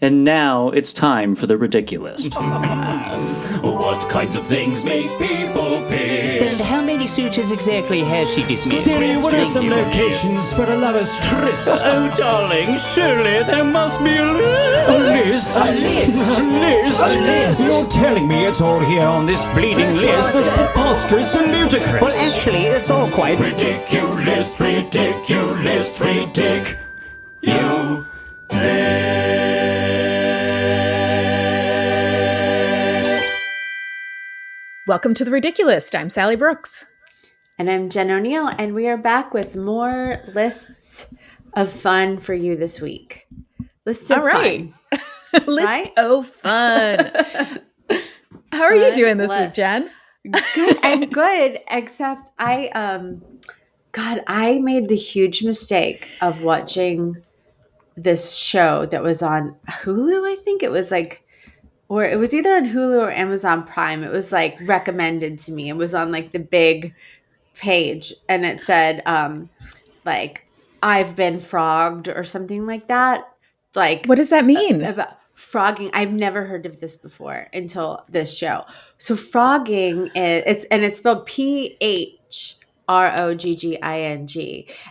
And now it's time for the ridiculous. What kinds of things make people pissed? And how many suitors exactly has she dismissed? Siri, what are some locations for a lover's tryst? Oh, darling, surely there must be a list. A list? A list? A list? A list? You're telling me it's all here on this bleeding list? That's preposterous and ludicrous. Well, actually, it's all quite Ridiculous, ridiculous, ridiculous. Welcome to The Ridiculous. I'm Sally Brooks. And I'm Jen O'Neill, and we are back with more lists of fun for you this week. Lists of fun. List of fun. How are you doing this week, Jen? Good. I'm good, except I made the huge mistake of watching this show that was on Hulu, I think. It was like, or it was either on Hulu or Amazon Prime. It was like recommended to me. It was on like the big page, and it said like I've been frogged or something like that. Like, what does that mean? About frogging. I've never heard of this before until this show. So frogging it's spelled PHROGGING,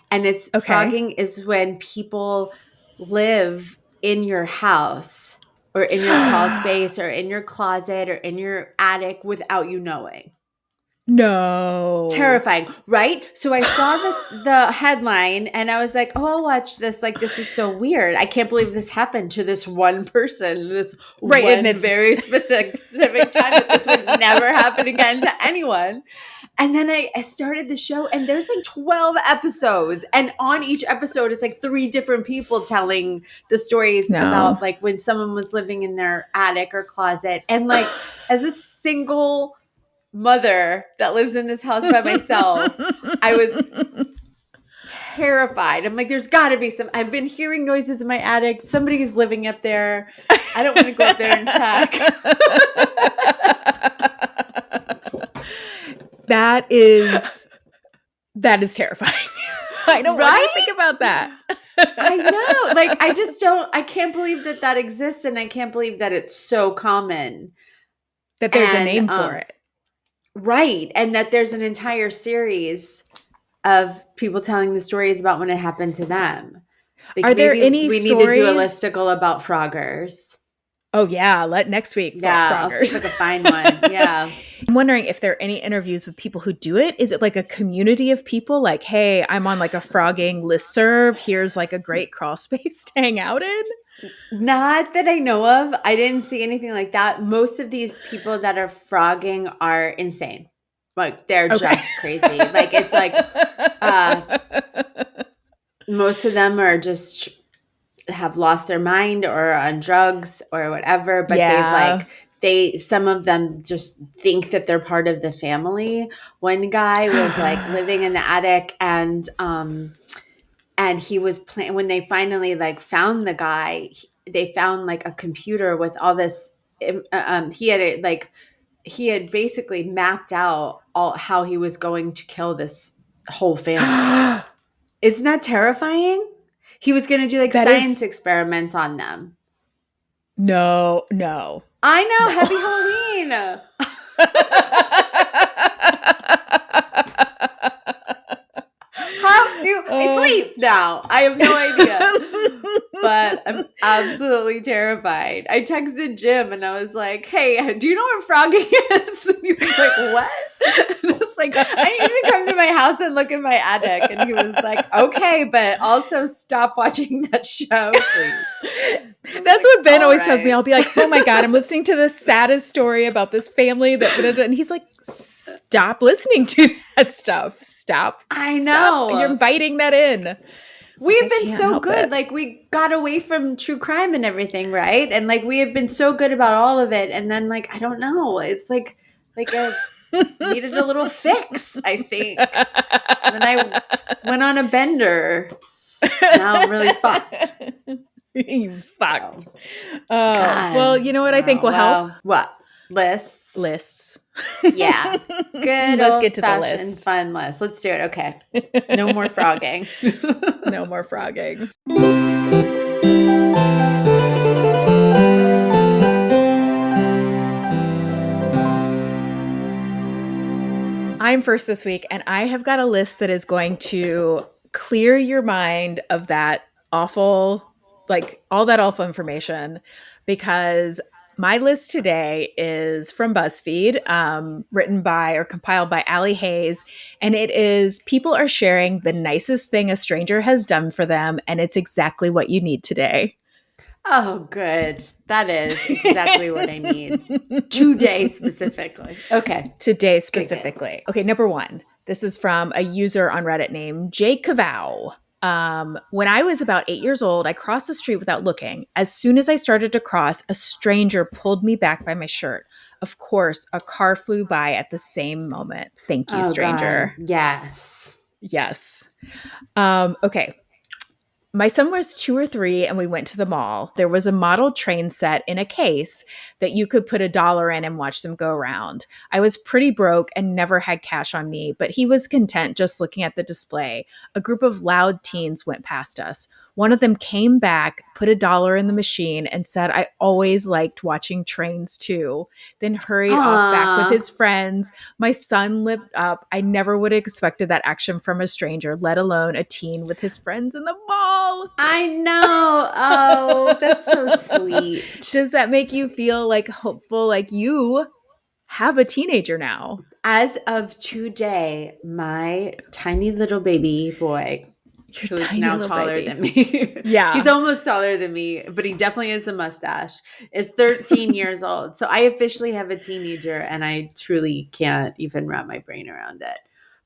and it's okay. Frogging is when people live in your house or in your crawl space or in your closet or in your attic without you knowing. No. Terrifying, right? So I saw the headline and I was like, oh, I'll watch this. Like, this is so weird. I can't believe this happened to this one person, this one very specific time, that this would never happen again to anyone. And then I started the show, and there's like 12 episodes. And on each episode, it's like 3 different people telling the stories about like when someone was living in their attic or closet. And like, as a single mother that lives in this house by myself, I was terrified. I'm like, there's got to be I've been hearing noises in my attic. Somebody's living up there. I don't want to go up there and check. That is terrifying. I don't want to think about that. I know. Like, I can't believe that exists, and I can't believe that it's so common. That there's a name for it. Right. And that there's an entire series of people telling the stories about when it happened to them. Like, are there any we stories? need to do a listicle about froggers. Oh, yeah. Next week. Yeah, I'll see if I can find one. Yeah. I'm wondering if there are any interviews with people who do it. Is it like a community of people? Like, hey, I'm on like a frogging listserv. Here's like a great crawl space to hang out in. Not that I know of. I didn't see anything like that. Most of these people that are frogging are insane. Like, they're just crazy. Like, it's like most of them are just have lost their mind or on drugs or whatever. But some of them just think that they're part of the family. One guy was like living in the attic, and he was when they finally like found the guy, they found like a computer with all this. He had basically mapped out how he was going to kill this whole family. Isn't that terrifying? He was going to do like science experiments on them. No. I know. No. Happy Halloween. How do I sleep now? I have no idea. But I'm absolutely terrified. I texted Jim and I was like, hey, do you know what frogging is? And he was like, what? And I was like, I need you to come to my house and look in my attic. And he was like, okay, but also stop watching that show, please. That's what Ben always tells me. I'll be like, oh my God, I'm listening to the saddest story about this family and he's like, stop listening to that stuff. Stop. I know. You're inviting that in. We've been so good. Like, we got away from true crime and everything, right? And like, we have been so good about all of it. And then like, I don't know. It's like needed a little fix, I think. And I went on a bender. Now I'm really fucked. You fucked. Well, you know what I think will help? What? Lists. Yeah. Good. Let's get to the list. Fun list. Let's do it. Okay. No more frogging. No more frogging. I'm first this week, and I have got a list that is going to clear your mind of that awful, like all that awful information, because my list today is from BuzzFeed, written by or compiled by Allie Hayes, and it is people are sharing the nicest thing a stranger has done for them, and it's exactly what you need today. Oh, good. That is exactly what I need. Today specifically. Okay. Today specifically. Okay, number one. This is from a user on Reddit named Jay Cavow. When I was about 8 years old, I crossed the street without looking. As soon as I started to cross, a stranger pulled me back by my shirt. Of course, a car flew by at the same moment. Thank you, Oh, stranger. God. Yes. Yes. Okay. My son was 2 or 3 and we went to the mall. There was a model train set in a case that you could put $1 in and watch them go around. I was pretty broke and never had cash on me, but he was content just looking at the display. A group of loud teens went past us. One of them came back, put $1 in the machine and said, I always liked watching trains too. Then hurried off back with his friends. My son lit up. I never would have expected that action from a stranger, let alone a teen with his friends in the mall. I know. Oh, that's so sweet. Does that make you feel like hopeful, like you have a teenager now? As of today, my tiny little baby boy, who is now taller than me. Yeah. He's almost taller than me, but he definitely has a mustache, is 13 years old. So I officially have a teenager and I truly can't even wrap my brain around it.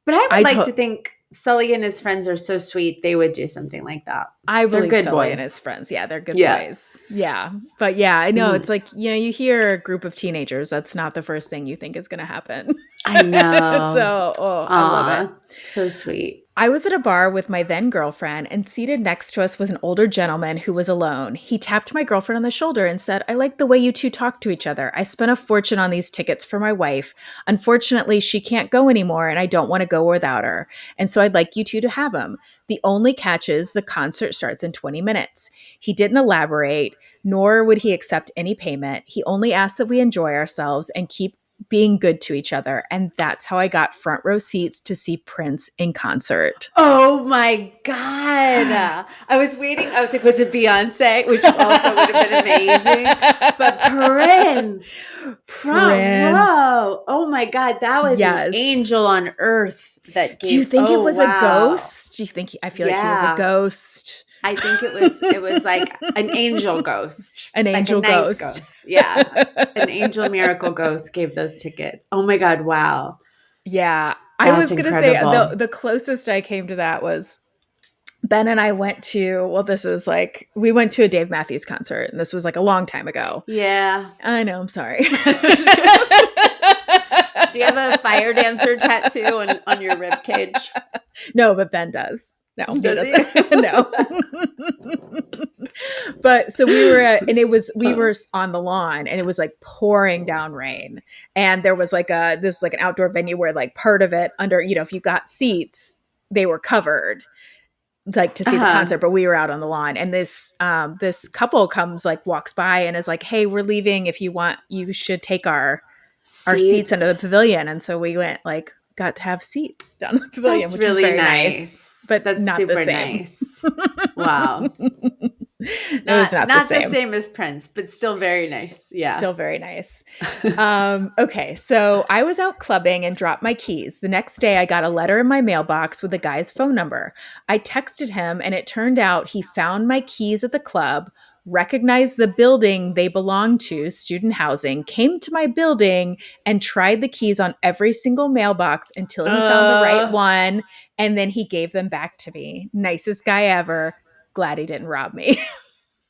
But I would like to think Sully and his friends are so sweet, they would do something like that. I believe good Sully boys. and his friends. Yeah, they're good boys. Yeah. But yeah, I know. It's like, you hear a group of teenagers. That's not the first thing you think is going to happen. I know. So, I love it. So sweet. I was at a bar with my then girlfriend, and seated next to us was an older gentleman who was alone. He tapped my girlfriend on the shoulder and said, I like the way you two talk to each other. I spent a fortune on these tickets for my wife. Unfortunately, she can't go anymore, and I don't want to go without her. And so I'd like you two to have them. The only catch is the concert starts in 20 minutes. He didn't elaborate, nor would he accept any payment. He only asked that we enjoy ourselves and keep being good to each other. And that's how I got front row seats to see Prince in concert. Oh my God. I was waiting. I was like, was it Beyonce? Which also would have been amazing. But Prince. Front row. Oh my God. That was an angel on earth that gave. Do you think it was a ghost? Do you think I feel like he was a ghost? I think it was like an angel ghost. An angel like a nice ghost. Yeah. An angel miracle ghost gave those tickets. Oh my God. Wow. Yeah. That's I was going to say incredible. the closest I came to that was Ben and I went to, we went to a Dave Matthews concert, and this was like a long time ago. Yeah. I know. I'm sorry. Do you have a fire dancer tattoo on your rib cage? No, but Ben does. No, he Does he? doesn't. No. But so we were on the lawn, and it was like pouring down rain, and there was this was like an outdoor venue where like part of it under, if you got seats, they were covered like to see the concert, but we were out on the lawn, and this couple walks by and is like, hey, we're leaving. If you want, you should take our seats under the pavilion. And so we went got to have seats down the pavilion, That's which really was very nice. but that's not super the same. Nice. Wow. It was not the same. The same as Prince, but still very nice. Yeah. Still very nice. Okay. So I was out clubbing and dropped my keys. The next day I got a letter in my mailbox with a guy's phone number. I texted him, and it turned out he found my keys at the club, recognized the building they belonged to, student housing, came to my building and tried the keys on every single mailbox until he found the right one. And then he gave them back to me. Nicest guy ever. Glad he didn't rob me.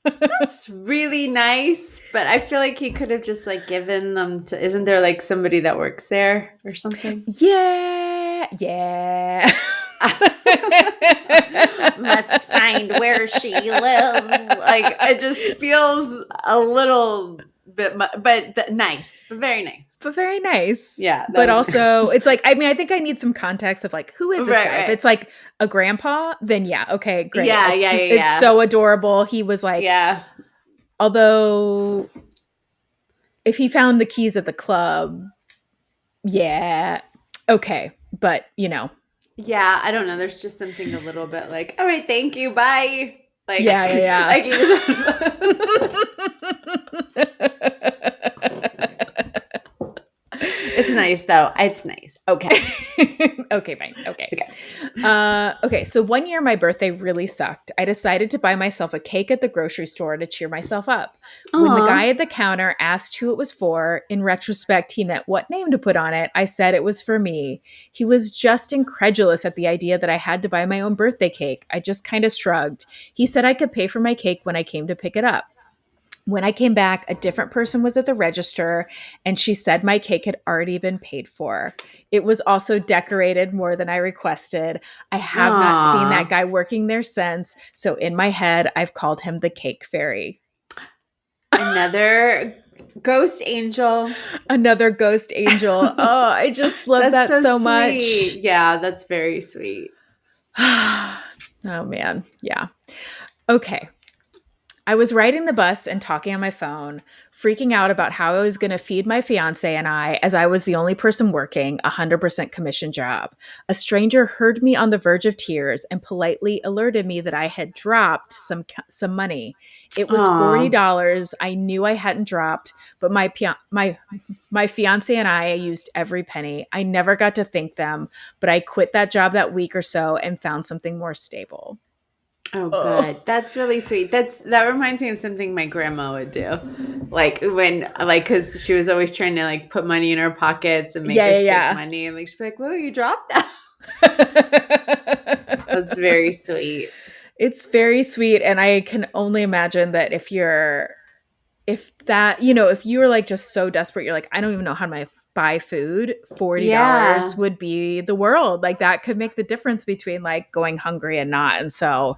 That's really nice, but I feel like he could have just given them to, isn't there somebody that works there or something? Yeah. Must find where she lives. It just feels a little bit, but nice, but very nice. But very nice. Yeah. But also, it's I think I need some context of who is this guy? Right. If it's a grandpa, then yeah, okay, great. Yeah, it's so adorable. He was yeah. Although, if he found the keys at the club, yeah, okay. But, Yeah, I don't know. There's just something a little bit like, all right, thank you, bye. Like, yeah. like you just It's nice though. It's nice. Okay. Okay, fine. Okay, so one year my birthday really sucked. I decided to buy myself a cake at the grocery store to cheer myself up. When the Aw. guy at the counter asked who it was for, in retrospect, he meant what name to put on it. I said it was for me. He was just incredulous at the idea that I had to buy my own birthday cake. I just kind of shrugged. He said I could pay for my cake when I came to pick it up. When I came back, a different person was at the register and she said my cake had already been paid for. It was also decorated more than I requested. I have not seen that guy working there since. So in my head, I've called him the cake fairy. Another ghost angel. Another ghost angel. Oh, I just love that so much. Yeah, that's very sweet. Oh, man. Yeah. Okay. I was riding the bus and talking on my phone, freaking out about how I was going to feed my fiance and I, as I was the only person working a 100% commission job. A stranger heard me on the verge of tears and politely alerted me that I had dropped some money. It was $40. I knew I hadn't dropped, but my fiance and I used every penny. I never got to thank them, but I quit that job that week or so and found something more stable. Oh, good. That's really sweet. That reminds me of something my grandma would do. Like because she was always trying to like put money in her pockets and make us take money. And like, she'd be like, "Well, you dropped that." That's very sweet. It's very sweet. And I can only imagine that if you were like just so desperate, you're like, I don't even know how to buy food, $40 would be the world. Like that could make the difference between like going hungry and not. And so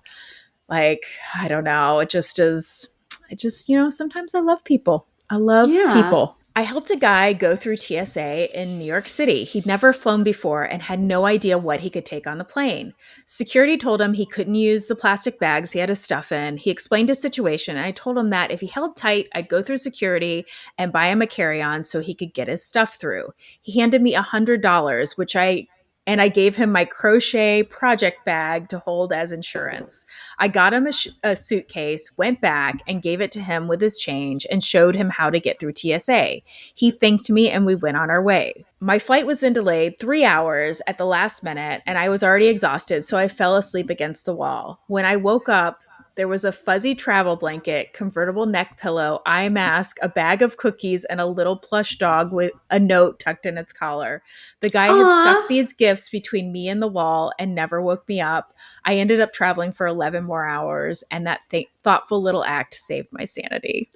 like, I don't know, it just sometimes I love people. I love people. I helped a guy go through TSA in New York City. He'd never flown before and had no idea what he could take on the plane. Security told him he couldn't use the plastic bags he had his stuff in. He explained his situation, and I told him that if he held tight, I'd go through security and buy him a carry-on so he could get his stuff through. He handed me $100, and I gave him my crochet project bag to hold as insurance. I got him a suitcase, went back and gave it to him with his change and showed him how to get through TSA. He thanked me and we went on our way. My flight was then delayed 3 hours at the last minute and I was already exhausted, so I fell asleep against the wall. When I woke up, there was a fuzzy travel blanket, convertible neck pillow, eye mask, a bag of cookies, and a little plush dog with a note tucked in its collar. The guy had stuck these gifts between me and the wall and never woke me up. I ended up traveling for 11 more hours, and that thoughtful little act saved my sanity.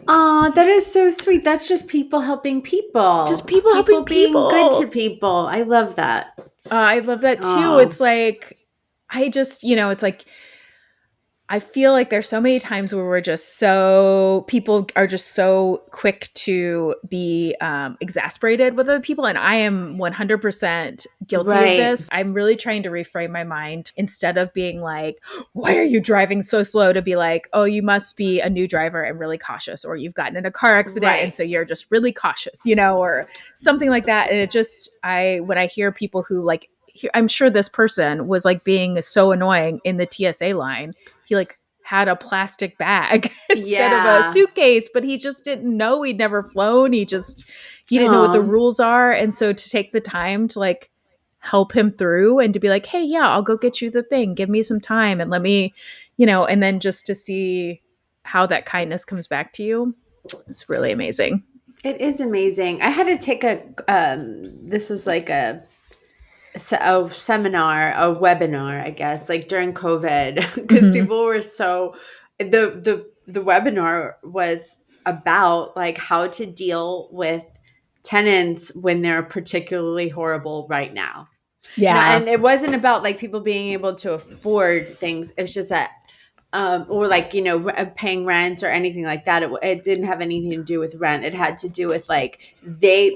Oh, that is so sweet. That's just people helping people. Just people helping people. Being good to people. I love that. I love that too. It's like, it's like, I feel like there's so many times where people are just so quick to be exasperated with other people. And I am 100% guilty of this. I'm really trying to reframe my mind instead of being like, why are you driving so slow, to be like, oh, you must be a new driver and really cautious, or you've gotten in a car accident. And so you're just really cautious, or something like that. And when I hear people who like, I'm sure this person was like being so annoying in the TSA line. He like had a plastic bag instead of a suitcase, but he just didn't know. He'd never flown. He didn't know what the rules are. And so to take the time to like help him through and to be like, hey, yeah, I'll go get you the thing. Give me some time and let me, and then just to see how that kindness comes back to you. It's really amazing. It is amazing. I had to take this was like a seminar, a webinar, I guess, like during COVID, because people were the webinar was about like how to deal with tenants when they're particularly horrible right now. Yeah. And it wasn't about like people being able to afford things. It's just that or like, paying rent or anything like that. It didn't have anything to do with rent. It had to do with like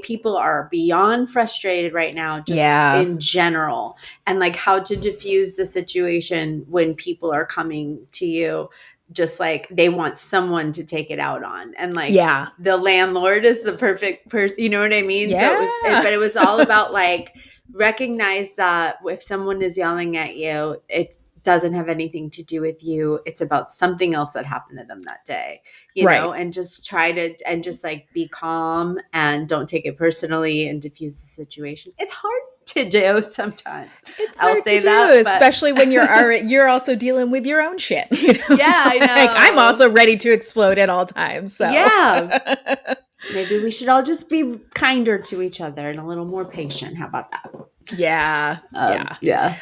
people are beyond frustrated right now, just in general, and like how to diffuse the situation when people are coming to you just like they want someone to take it out on, and like Yeah. the landlord is the perfect person, you know what I mean? So but it was all about like recognize that if someone is yelling at you, it doesn't have anything to do with you. It's about something else that happened to them that day, you know, and just try to, and just like be calm and don't take it personally and diffuse the situation. It's hard to do sometimes. I'll say that, especially when you're also dealing with your own shit. You know? Yeah, I know. Like, I'm also ready to explode at all times. So yeah, maybe we should all just be kinder to each other and a little more patient. How about that? Yeah, yeah.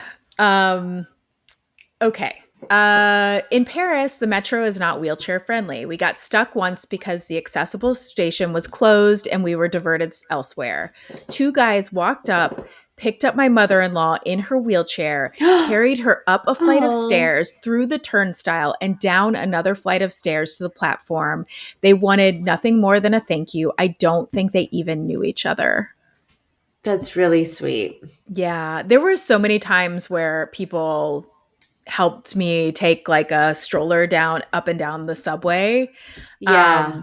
Okay. In Paris, the metro is not wheelchair friendly. We got stuck once because the accessible station was closed and we were diverted elsewhere. 2 guys walked up, picked up my mother-in-law in her wheelchair, carried her up a flight of stairs, through the turnstile, and down another flight of stairs to the platform. They wanted nothing more than a thank you. I don't think they even knew each other. That's really sweet. Yeah. There were so many times where people helped me take like a stroller up and down the subway. Yeah.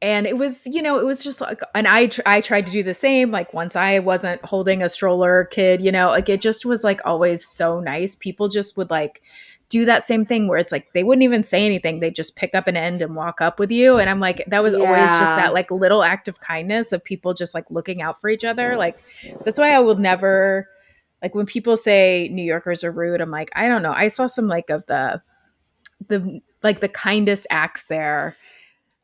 And it was, you know, it was just like, and I tried to do the same. Like once I wasn't holding a stroller kid, you know, like it just was like always so nice. People just would like do that same thing where it's like, they wouldn't even say anything. They just pick up an end and walk up with you. And I'm like, that was always just that like little act of kindness of people just like looking out for each other. Like, that's why I will never, like when people say New Yorkers are rude, I'm like, I don't know. I saw some like of the kindest acts there.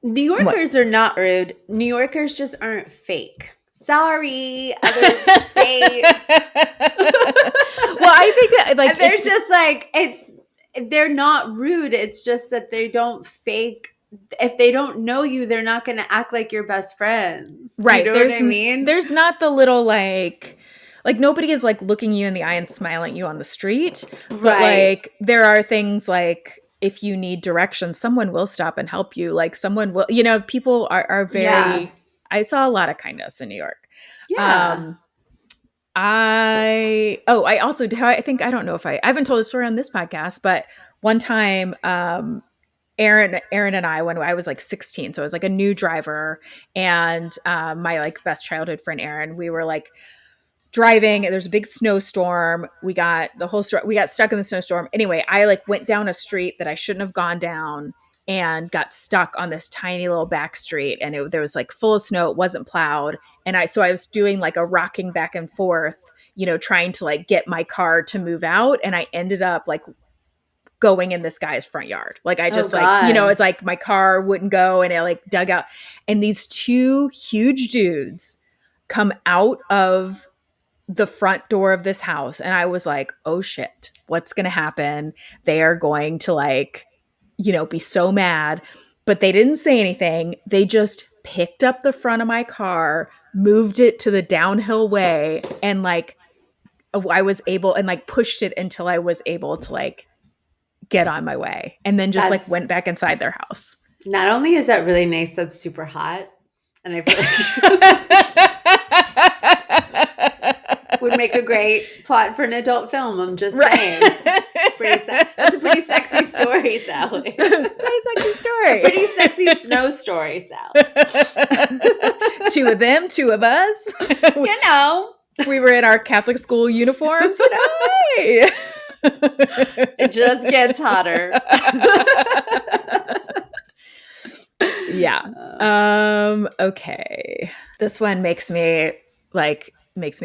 New Yorkers are not rude. New Yorkers just aren't fake. Sorry, other states. Well, I think that like they're just like they're not rude. It's just that they don't fake. If they don't know you, they're not going to act like your best friends. Right. You know what I mean? There's not the little like nobody is like looking you in the eye and smiling at you on the street. But like there are things like if you need directions, someone will stop and help you. Like someone will, you know, people are very, I saw a lot of kindness in New York. Yeah. I don't know if I haven't told a story on this podcast, but one time, Aaron and I, when I was like 16, so I was like a new driver, and my like best childhood friend, Aaron, we were like driving, and there's a big snowstorm. We got stuck in the snowstorm. Anyway, I like went down a street that I shouldn't have gone down and got stuck on this tiny little back street, and there was like full of snow. It wasn't plowed. And I was doing like a rocking back and forth, you know, trying to like get my car to move out. And I ended up like going in this guy's front yard. Like I just like, you know, it's like my car wouldn't go, and it like dug out. And these 2 huge dudes come out of the front door of this house. And I was like, oh shit, what's going to happen? They are going to like, you know, be so mad. But they didn't say anything. They just picked up the front of my car, moved it to the downhill way, and like I was able, and like pushed it until I was able to like get on my way, and then just like went back inside their house. Not only is that really nice, that's super hot. And I feel like would make a great plot for an adult film. I'm just saying. That's a pretty sexy story, Sally. Pretty sexy story. A pretty sexy snow story, Sally. 2 of them, 2 of us. You know. We were in our Catholic school uniforms. You know? Hey. It just gets hotter. Yeah. Okay. This one makes me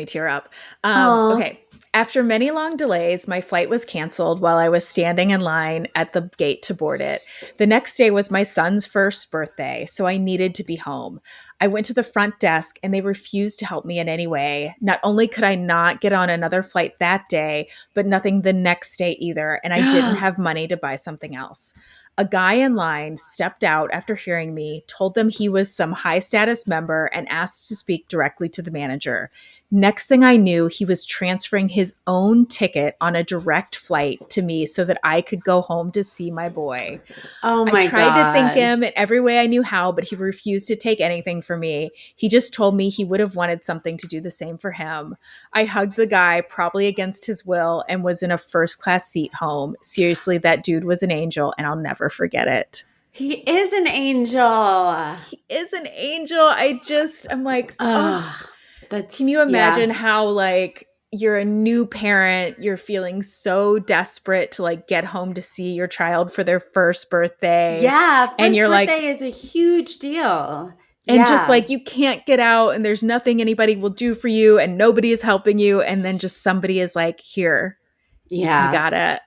tear up. Okay. After many long delays, my flight was canceled while I was standing in line at the gate to board it. The next day was my son's first birthday, so I needed to be home. I went to the front desk and they refused to help me in any way. Not only could I not get on another flight that day, but nothing the next day either, and I didn't have money to buy something else. A guy in line stepped out after hearing me, told them he was some high status member, and asked to speak directly to the manager. Next thing I knew, he was transferring his own ticket on a direct flight to me so that I could go home to see my boy. Oh my God. I tried to thank him in every way I knew how, but he refused to take anything for me. He just told me he would have wanted something to do the same for him. I hugged the guy, probably against his will, and was in a first-class seat home. Seriously, that dude was an angel, and I'll never never forget it. He is an angel. He is an angel. I'm like, oh, That's, can you imagine yeah. how like you're a new parent, you're feeling so desperate to like get home to see your child for their first birthday. Yeah, first and you're birthday like, is a huge deal. and just like you can't get out and there's nothing anybody will do for you and nobody is helping you. And then just somebody is like, here, you got it.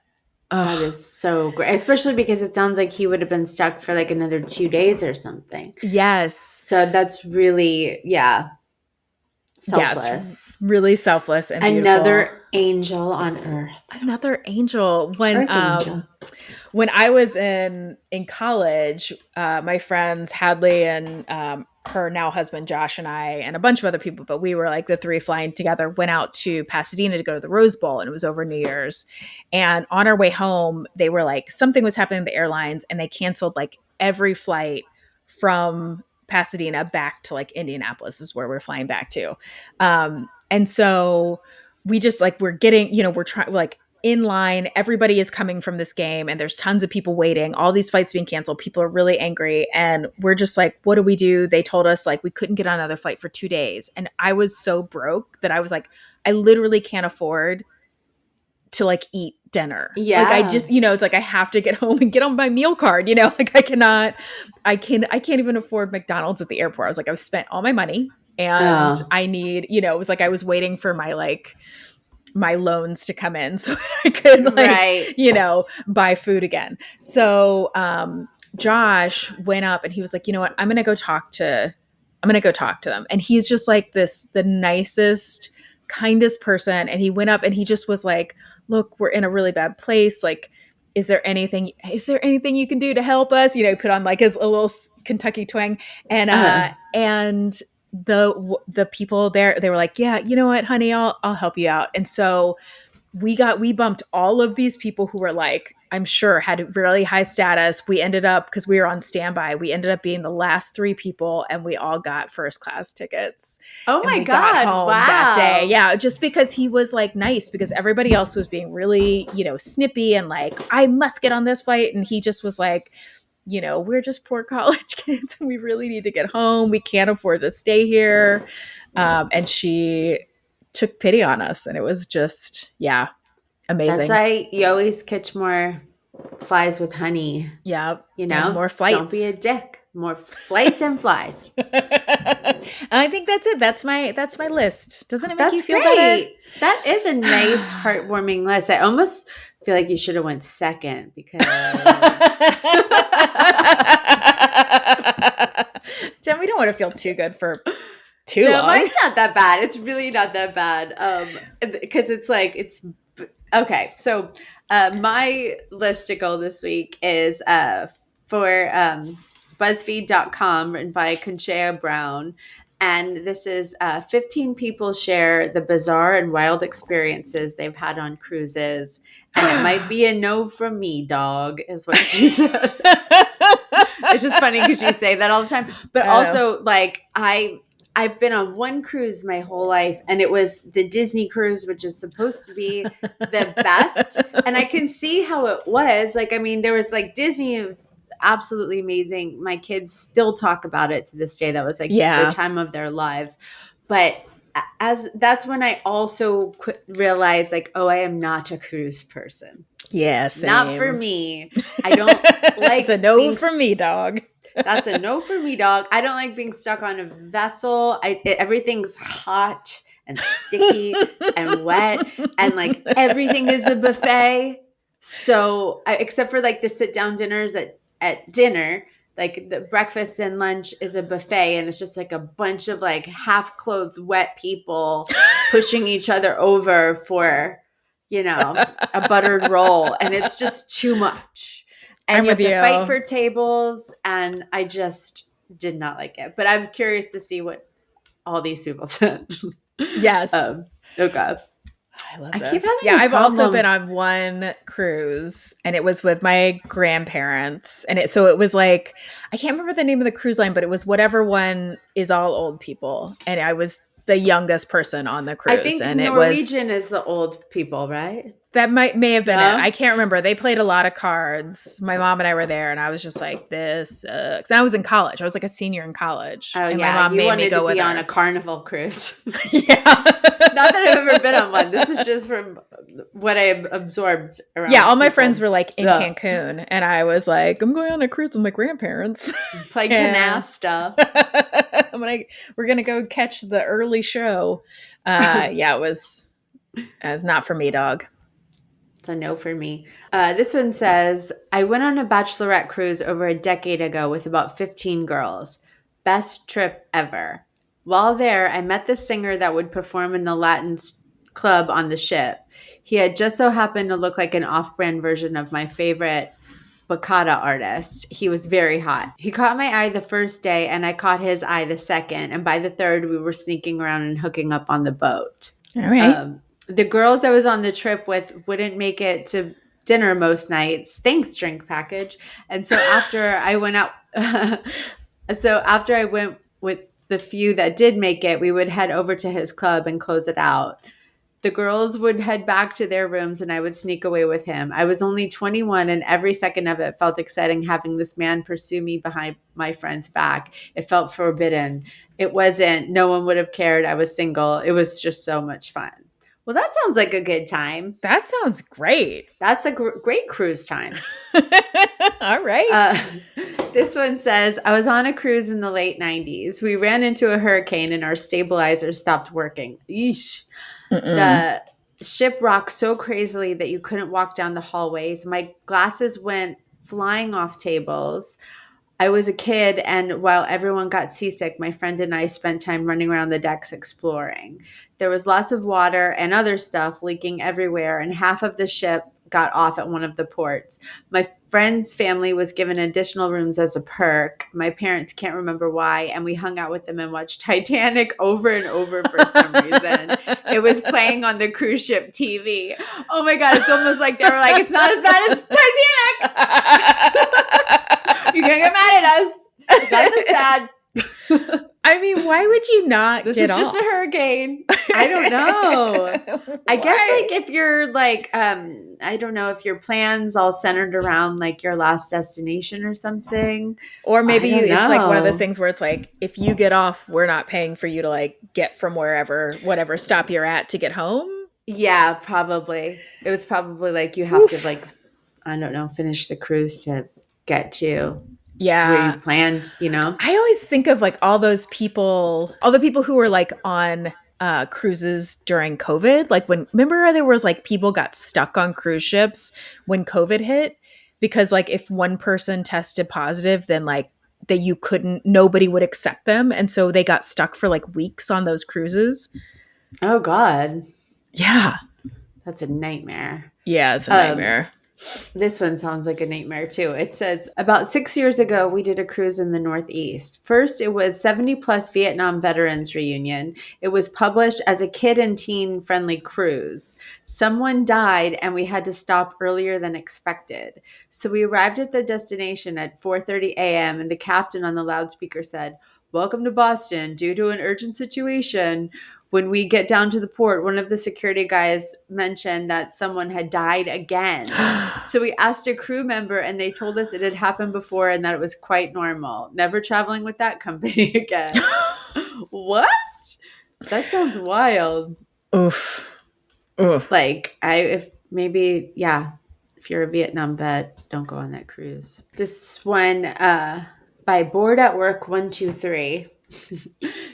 That is so great, especially because it sounds like he would have been stuck for like another 2 days or something. Yes. So that's really, selfless. Yeah, it's really selfless and beautiful. Another angel on earth. Another angel. Earth angel. When I was in college, my friends Hadley and her now husband Josh and I and a bunch of other people, but we were like the three flying together, went out to Pasadena to go to the Rose Bowl, and it was over New Year's. And on our way home, they were like, something was happening at the airlines, and they canceled like every flight from Pasadena back to like Indianapolis is where we're flying back to. And so we just like, we're getting, we're trying like in line, everybody is coming from this game and there's tons of people waiting, all these flights being canceled. People are really angry. And we're just like, what do we do? They told us like, we couldn't get on another flight for 2 days. And I was so broke that I was like, I literally can't afford to like eat dinner. Yeah. Like I just, it's like I have to get home and get on my meal card, like I can't even afford McDonald's at the airport. I was like, I've spent all my money and I need, it was like I was waiting for my loans to come in so that I could buy food again. So Josh went up and he was like, you know what, I'm going to go talk to them. And he's just like the nicest, kindest person. And he went up and he just was like, look, we're in a really bad place. Like, is there anything you can do to help us? He put on like a little Kentucky twang and the people there, they were like, yeah, you know what, honey, I'll help you out. And so we bumped all of these people who were like, I'm sure had really high status. We ended up, because we were on standby, we ended up being the last 3 people and we all got first class tickets. Oh my God. Got home wow. that day. Yeah. Just because he was like nice, because everybody else was being really, snippy and like, I must get on this flight. And he just was like, we're just poor college kids and we really need to get home. We can't afford to stay here. And she took pity on us. And it was just, amazing. That's why you always catch more flies with honey. Yeah. And more flights. Don't be a dick. More flights and flies. And I think that's it. That's my list. Doesn't it make you feel great. better? That is a nice, heartwarming list. I almost feel like you should have went second because Jen, we don't want to feel too good for too long. Mine's not that bad. It's really not that bad. Because it's like okay. So my listicle this week is for BuzzFeed.com, written by Conchea Brown. And this is 15 people share the bizarre and wild experiences they've had on cruises. And it might be a no from me, dog, is what she said. It's just funny because you say that all the time. But also, like, I've been on one cruise my whole life, and it was the Disney cruise, which is supposed to be the best. And I can see how it was. Like, I mean, there was like Disney, it was absolutely amazing. My kids still talk about it to this day. That was like the time of their lives. But that's when I also realized, like, oh, I am not a cruise person. Yes, not for me. I don't like. It's a no for me, dog. That's a no for me, dog. I don't like being stuck on a vessel. Everything's hot and sticky and wet, and like everything is a buffet. So, except for like the sit down dinners at dinner, like the breakfast and lunch is a buffet, and it's just like a bunch of like half clothed wet people pushing each other over for, a buttered roll, and it's just too much. And you have to fight for tables, and I just did not like it. But I'm curious to see what all these people said. Yes. Oh God. I love this. I've also been on one cruise, and it was with my grandparents. And it was like, I can't remember the name of the cruise line, but it was whatever one is all old people. And I was the youngest person on the cruise. I think and Norwegian is the old people, right? That may have been No? it. I can't remember. They played a lot of cards. My mom and I were there, and I was just like, "This sucks." And I was in college. I was like a senior in college. Oh and my yeah, mom you made me wanted go to with be her. on a carnival cruise. Yeah. Not that I've ever been on one. This is just from what I absorbed around. Yeah, all my people. friends were like in Yeah. Cancun, and I was like, I'm going on a cruise with my grandparents. Play Yeah. canasta. We're gonna go catch the early show. Yeah, it was not for me, dog. It's a no for me. This one says, I went on a bachelorette cruise over a decade ago with about 15 girls. Best trip ever. While there, I met the singer that would perform in the Latin club on the ship. He had just so happened to look like an off-brand version of my favorite bachata artist. He was very hot. He caught my eye the first day, and I caught his eye the second. And by the third, we were sneaking around and hooking up on the boat. All right. The girls I was on the trip with wouldn't make it to dinner most nights. Thanks, drink package. And so after I went out, after I went with the few that did make it, we would head over to his club and close it out. The girls would head back to their rooms and I would sneak away with him. I was only 21 and every second of it felt exciting having this man pursue me behind my friend's back. It felt forbidden. It wasn't. No one would have cared. I was single. It was just so much fun. Well, that sounds like a good time. That sounds great. That's a great cruise time. All right. This one says, I was on a cruise in the late 90s. We ran into a hurricane and our stabilizer stopped working. Yeesh. The ship rocked so crazily that you couldn't walk down the hallways. My glasses went flying off tables. I was a kid, and while everyone got seasick, my friend and I spent time running around the decks exploring. There was lots of water and other stuff leaking everywhere, and half of the ship got off at one of the ports. My friend's family was given additional rooms as a perk. My parents can't remember why, and we hung out with them and watched Titanic over and over for some reason. It was playing on the cruise ship TV. Oh my God, it's almost like they were like, it's not as bad as Titanic. You can't get mad at us. It's not this bad. I mean, why would you not This get is just off? a hurricane. I don't know. I guess Why? like if you're like, I don't know, if your plan's all centered around like your last destination or something. Or maybe I don't it's like one of know. those things where it's like, if you get off, we're not paying for you to like get from whatever stop you're at to get home. Yeah, probably. It was probably like you have to like, I don't know, finish the cruise to get to where Yeah. you planned, you know? I always think of like all the people who were like on cruises during COVID. Like remember there was like people got stuck on cruise ships when COVID hit because like if one person tested positive, then like nobody would accept them. And so they got stuck for like weeks on those cruises. Oh God. Yeah. That's a nightmare. Yeah, it's a nightmare. This one sounds like a nightmare too. It says, about 6 years ago, we did a cruise in the Northeast. First, it was 70 plus Vietnam veterans reunion. It was published as a kid and teen friendly cruise. Someone died and we had to stop earlier than expected. So we arrived at the destination at 4:30 a.m. and the captain on the loudspeaker said, "Welcome to Boston. Due to an urgent situation, when we get down to the port, one of the security guys mentioned that someone had died again. So we asked a crew member and they told us it had happened before and that it was quite normal. Never traveling with that company again." What? That sounds wild. Oof. Oof. Like if you're a Vietnam vet, don't go on that cruise. This one by Bored at Work 123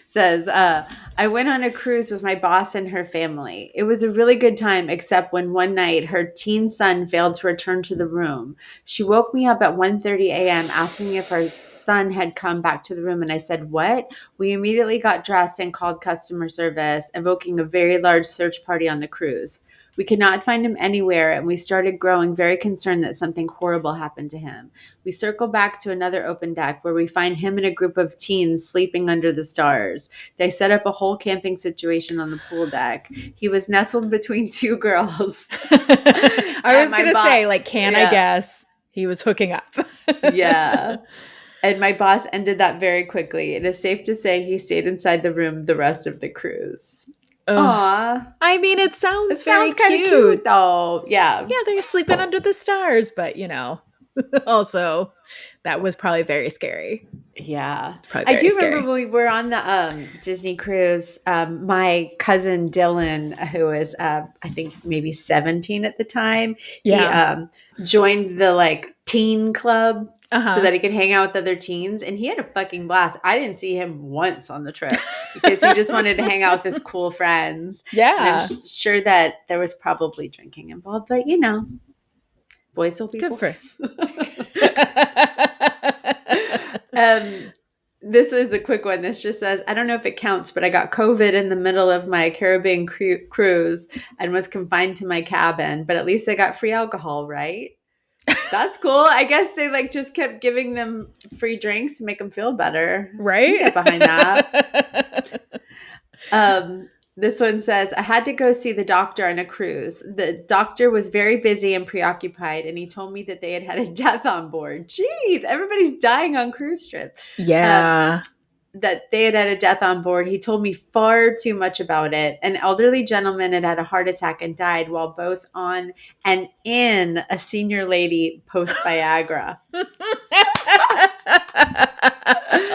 says, I went on a cruise with my boss and her family. It was a really good time, except when one night her teen son failed to return to the room. She woke me up at 1:30 a.m. asking if her son had come back to the room, and I said, "What?" We immediately got dressed and called customer service, invoking a very large search party on the cruise. We could not find him anywhere, and we started growing very concerned that something horrible happened to him. We circle back to another open deck where we find him and a group of teens sleeping under the stars. They set up a whole camping situation on the pool deck. He was nestled between two girls. I was my going to say, like, I Yeah. guess he was hooking up? Yeah. And my boss ended that very quickly. It is safe to say he stayed inside the room the rest of the cruise. Aw. I mean, it sounds It very sounds kind of cute, though. Yeah. Yeah, they're sleeping under the stars, but also that was probably very scary. Yeah. Probably I very do scary. remember when we were on the Disney cruise, my cousin Dylan, who was I think maybe 17 at the time, Yeah. he joined the like teen club Uh-huh. so that he could hang out with other teens, and he had a fucking blast. I didn't see him once on the trip because he just wanted to hang out with his cool friends. And Yeah. I'm sure that there was probably drinking involved, but boys will be Good for boys. This is a quick one. This just says, I don't know if it counts, but I got COVID in the middle of my Caribbean cruise and was confined to my cabin, but at least I got free alcohol, right? That's cool. I guess they like just kept giving them free drinks to make them feel better. Right? I can get behind that. This one says, I had to go see the doctor on a cruise. The doctor was very busy and preoccupied, and he told me that they had a death on board. Jeez, everybody's dying on cruise trips. Yeah. That they had a death on board. He told me far too much about it. An elderly gentleman had a heart attack and died while both on and in a senior lady post Viagra.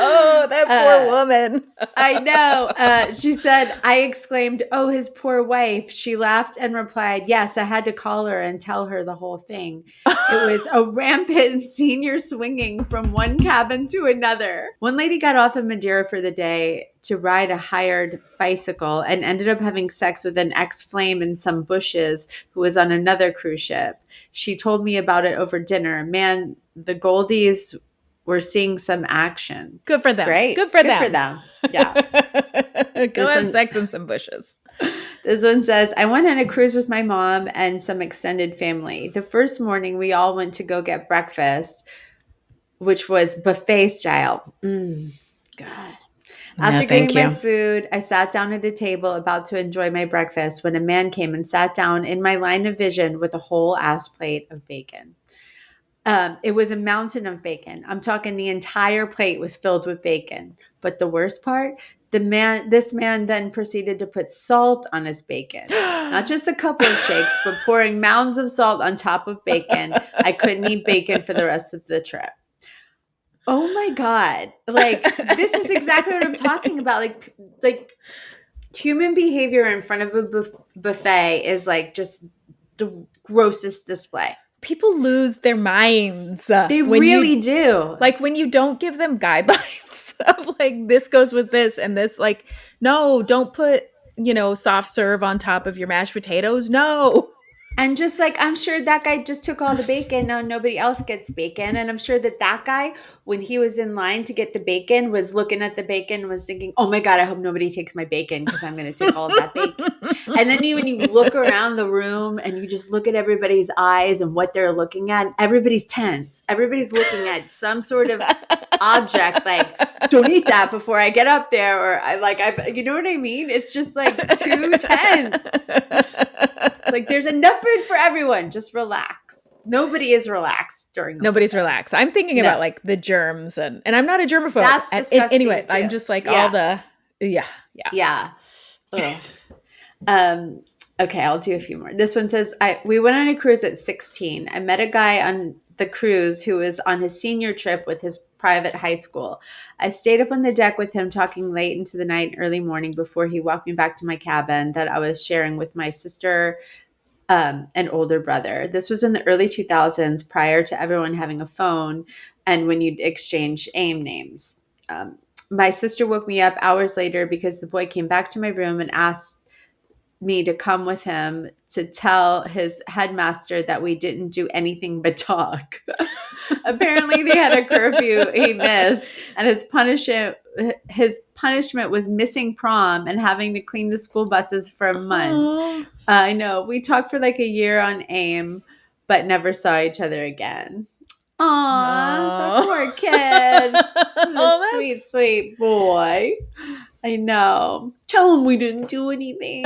Oh, that poor woman. I know. She said, I exclaimed, oh, his poor wife. She laughed and replied, yes, I had to call her and tell her the whole thing. It was a rampant senior swinging from one cabin to another. One lady got off in Madeira for the day to ride a hired bicycle and ended up having sex with an ex-flame in some bushes who was on another cruise ship. She told me about it over dinner. Man, the Goldies were seeing some action. Good for them. Great. Good for Good them. for them. Yeah. Go have sex in some bushes. This one says, I went on a cruise with my mom and some extended family. The first morning, we all went to go get breakfast, which was buffet style. God. After getting my food, I sat down at a table about to enjoy my breakfast when a man came and sat down in my line of vision with a whole ass plate of bacon. It was a mountain of bacon. I'm talking the entire plate was filled with bacon. But the worst part, this man then proceeded to put salt on his bacon. Not just a couple of shakes, but pouring mounds of salt on top of bacon. I couldn't eat bacon for the rest of the trip. Oh my God. Like, this is exactly what I'm talking about. Like human behavior in front of a buffet is like just the grossest display. People lose their minds. They really do. Like when you don't give them guidelines of like, this goes with this and this, like, no, don't put, soft serve on top of your mashed potatoes. No. And just like, I'm sure that guy just took all the bacon. Now nobody else gets bacon. And I'm sure that guy, when he was in line to get the bacon, was looking at the bacon and was thinking, oh my God, I hope nobody takes my bacon because I'm going to take all of that bacon. And then when you look around the room and you just look at everybody's eyes and what they're looking at, everybody's tense. Everybody's looking at some sort of object like, don't eat that before I get up there. Or you know what I mean? It's just like too tense. It's like there's enough food for everyone. Just relax. Nobody is relaxed during. Nobody's relaxed. I'm thinking about like the germs and I'm not a germaphobe. That's disgusting anyway, too. I'm just like all the yeah. Okay, I'll do a few more. This one says, we went on a cruise at 16. I met a guy on the cruise who was on his senior trip with his private high school. I stayed up on the deck with him talking late into the night and early morning before he walked me back to my cabin that I was sharing with my sister and older brother. This was in the early 2000s prior to everyone having a phone and when you'd exchange AIM names. My sister woke me up hours later because the boy came back to my room and asked me to come with him to tell his headmaster that we didn't do anything but talk. Apparently they had a curfew he missed, and his punishment was missing prom and having to clean the school buses for a month. I know. We talked for like a year on AIM, but never saw each other again. Aww, the poor kid. The sweet, sweet boy. I know. Tell him we didn't do anything.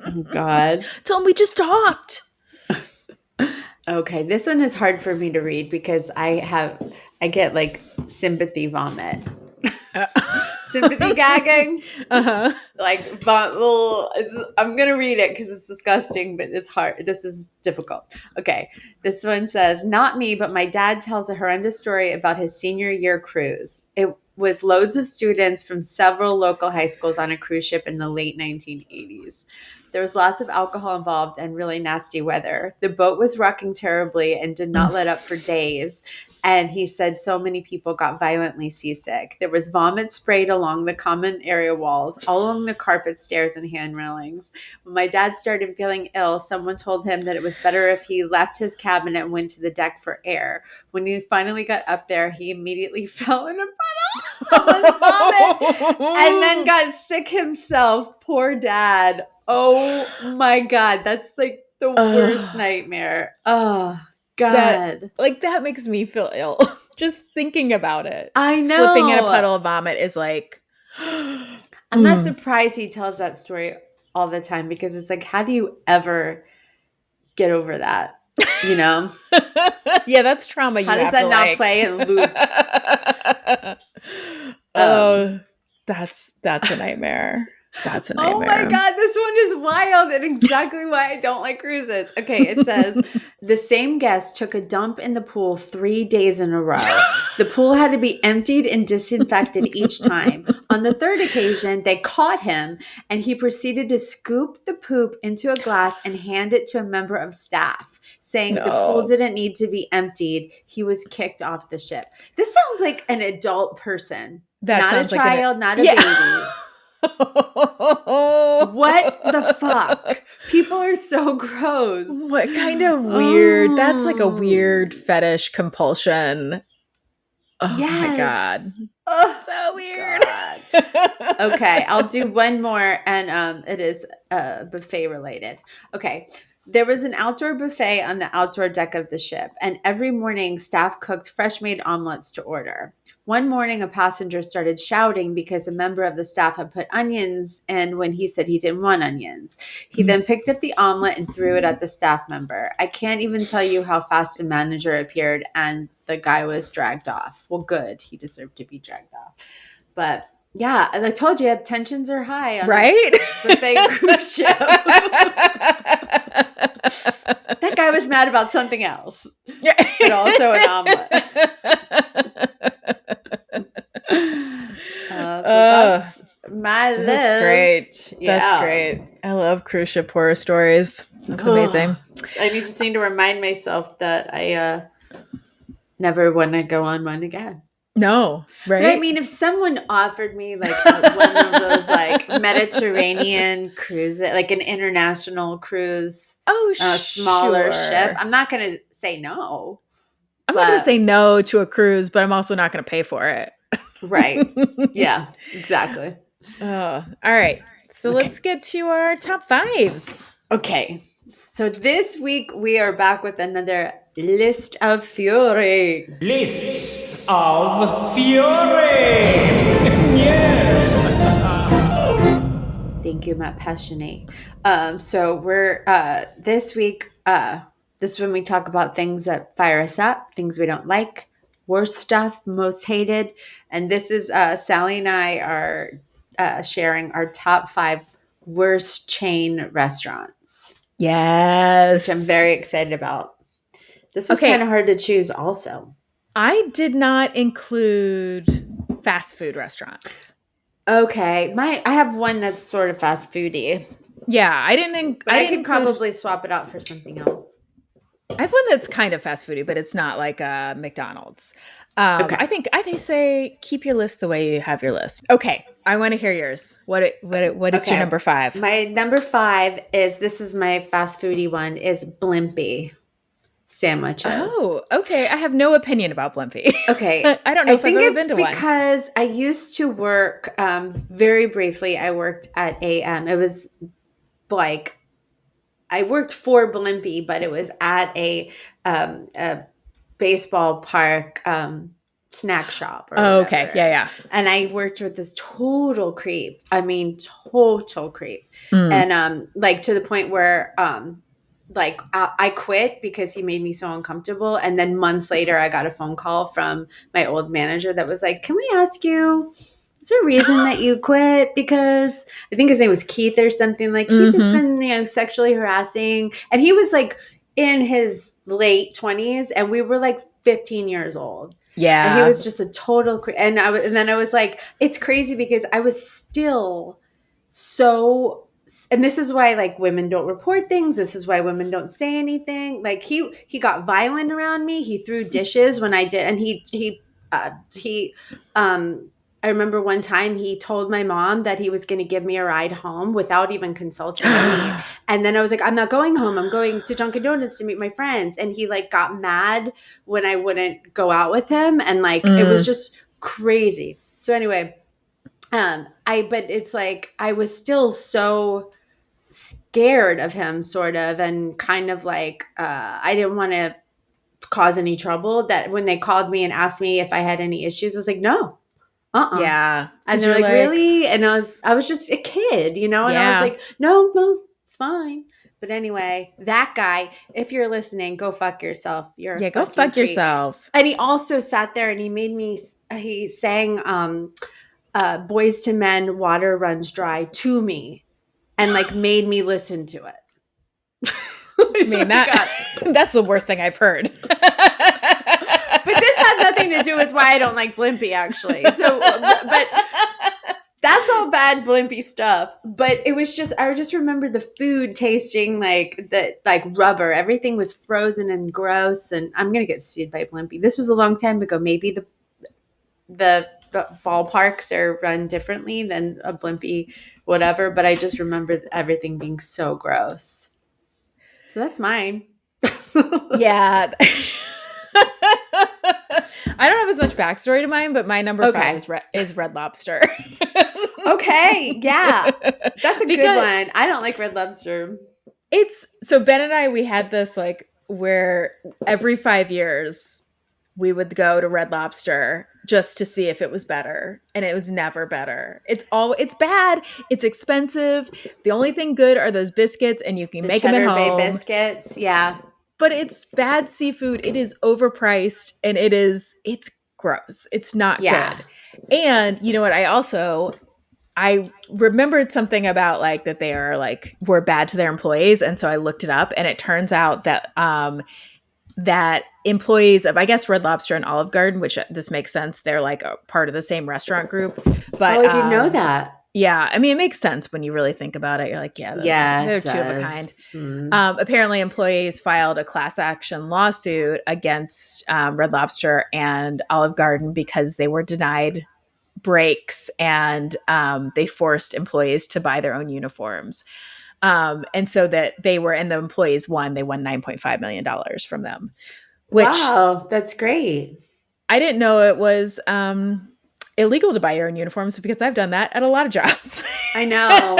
Oh, God. Tell him we just talked. Okay, this one is hard for me to read because I get like sympathy vomit. sympathy gagging. Uh-huh. Like, I'm going to read it because it's disgusting, but it's hard. This is difficult. Okay. This one says, not me, but my dad tells a horrendous story about his senior year cruise. It was loads of students from several local high schools on a cruise ship in the late 1980s. There was lots of alcohol involved and really nasty weather. The boat was rocking terribly and did not let up for days. And he said so many people got violently seasick. There was vomit sprayed along the common area walls, all along the carpet, stairs, and hand railings. When my dad started feeling ill, someone told him that it was better if he left his cabin and went to the deck for air. When he finally got up there, he immediately fell in a puddle of vomit and then got sick himself. Poor dad. Oh my God. That's like the worst nightmare. Oh, God. That makes me feel ill. Just thinking about it. I know. Slipping in a puddle of vomit is like... I'm not surprised he tells that story all the time because it's like, how do you ever get over that? You know? Yeah, that's trauma. How does that not play in loop? Oh, that's a nightmare. That's a nightmare. Oh my God, this one is wild and exactly why I don't like cruises. Okay, it says the same guest took a dump in the pool 3 days in a row. The pool had to be emptied and disinfected each time. On the third occasion, they caught him and he proceeded to scoop the poop into a glass and hand it to a member of staff, saying the pool didn't need to be emptied. He was kicked off the ship. This sounds like an adult person. Not a child, not a baby. What the fuck? People are so gross. What kind of weird? That's like a weird fetish compulsion. Oh my God. Oh, So weird. Okay, I'll do one more, and it is buffet related. Okay. There was an outdoor buffet on the outdoor deck of the ship, and every morning staff cooked fresh-made omelets to order. One morning, a passenger started shouting because a member of the staff had put onions in when he said he didn't want onions. He then picked up the omelet and threw it at the staff member. I can't even tell you how fast a manager appeared, and the guy was dragged off. Well, good. He deserved to be dragged off. But yeah, and I told you, tensions are high on Right? the buffet cruise ship. That guy was mad about something else, but also an omelet. That's my list. That's great. Yeah. That's great. I love cruise ship horror stories. That's amazing. I just need to remind myself that I never want to go on one again. No, right? But I mean, if someone offered me like one of those like Mediterranean cruises, like an international cruise, smaller ship, I'm not going to say no. I'm not going to say no to a cruise, but I'm also not going to pay for it. Right. Yeah, exactly. All right. So let's get to our top fives. Okay. So this week we are back with another list of fury. Lists of Fury! Yes! Thank you, Matt Passionate. So we're this week, this is when we talk about things that fire us up, things we don't like, worst stuff, most hated. And this is Sally and I are sharing our top 5 worst chain restaurants. Yes. Which I'm very excited about. This was kind of hard to choose also. I did not include fast food restaurants. Okay. I have one that's sort of fast foody. Yeah, I didn't. I could probably swap it out for something else. I have one that's kind of fast foody, but it's not like McDonald's. I think I say keep your list the way you have your list. Okay, I want to hear yours. What is your number 5? My number 5 this is my fast foodie one, is Blimpie sandwiches. Oh, okay. I have no opinion about Blimpie. Okay. I don't know if I've ever been to one. Because I used to work very briefly. I worked at it was like, I worked for Blimpie, but it was at a baseball park snack shop. Or whatever. Okay. Yeah. And I worked with this total creep. I mean, total creep. And like to the point where like I quit because he made me so uncomfortable. And then months later, I got a phone call from my old manager that was like, "Can we ask you is there a reason that you quit? Because I think his name was Keith or something. Like, Keith has been, sexually harassing. And he was like in his late 20s and we were like 15 years old. Yeah. And he was just a total and then I was like, it's crazy because I was still so, and this is why like women don't report things. This is why women don't say anything. Like he got violent around me. He threw dishes when I did, and I remember one time he told my mom that he was going to give me a ride home without even consulting me. And then I was like, I'm not going home. I'm going to Dunkin' Donuts to meet my friends. And he like got mad when I wouldn't go out with him. And like, it was just crazy. So anyway, but it's like, I was still so scared of him sort of, and kind of like, I didn't want to cause any trouble, that when they called me and asked me if I had any issues, I was like, no. Yeah. And they're like, really? And I was just a kid, and I was like, no, it's fine. But anyway, that guy, if you're listening, go fuck yourself. Go fuck yourself. And he also sat there and he sang Boys to Men, Water Runs Dry to me and like made me listen to it. I mean, that's the worst thing I've heard. But this has nothing to do with why I don't like Blimpie, actually. So, but that's all bad Blimpie stuff. But it was just, I just remember the food tasting like rubber. Everything was frozen and gross. And I'm gonna get sued by Blimpie. This was a long time ago. Maybe the ballparks are run differently than a Blimpie, whatever. But I just remember everything being so gross. So that's mine. Yeah. I don't have as much backstory to mine, but my number 5 is Red Lobster. Okay, yeah. That's a good one. I don't like Red Lobster. So Ben and I, we had this like where every 5 years we would go to Red Lobster just to see if it was better. And it was never better. It's bad. It's expensive. The only thing good are those biscuits, and you can make them at home. Cheddar Bay biscuits, yeah. But it's bad seafood. It is overpriced, and it's gross. It's not good. And you know what? I remembered something about like that they are like were bad to their employees, and so I looked it up, and it turns out that that employees of, I guess, Red Lobster and Olive Garden, which this makes sense, they're like a part of the same restaurant group. But I didn't know that. Yeah, I mean, it makes sense when you really think about it. You're like, they're two of a kind. Apparently, employees filed a class action lawsuit against Red Lobster and Olive Garden because they were denied breaks, and they forced employees to buy their own uniforms. And so that the employees won. They won $9.5 million from them. Which, wow, that's great. I didn't know it was illegal to buy your own uniforms, because I've done that at a lot of jobs. I know.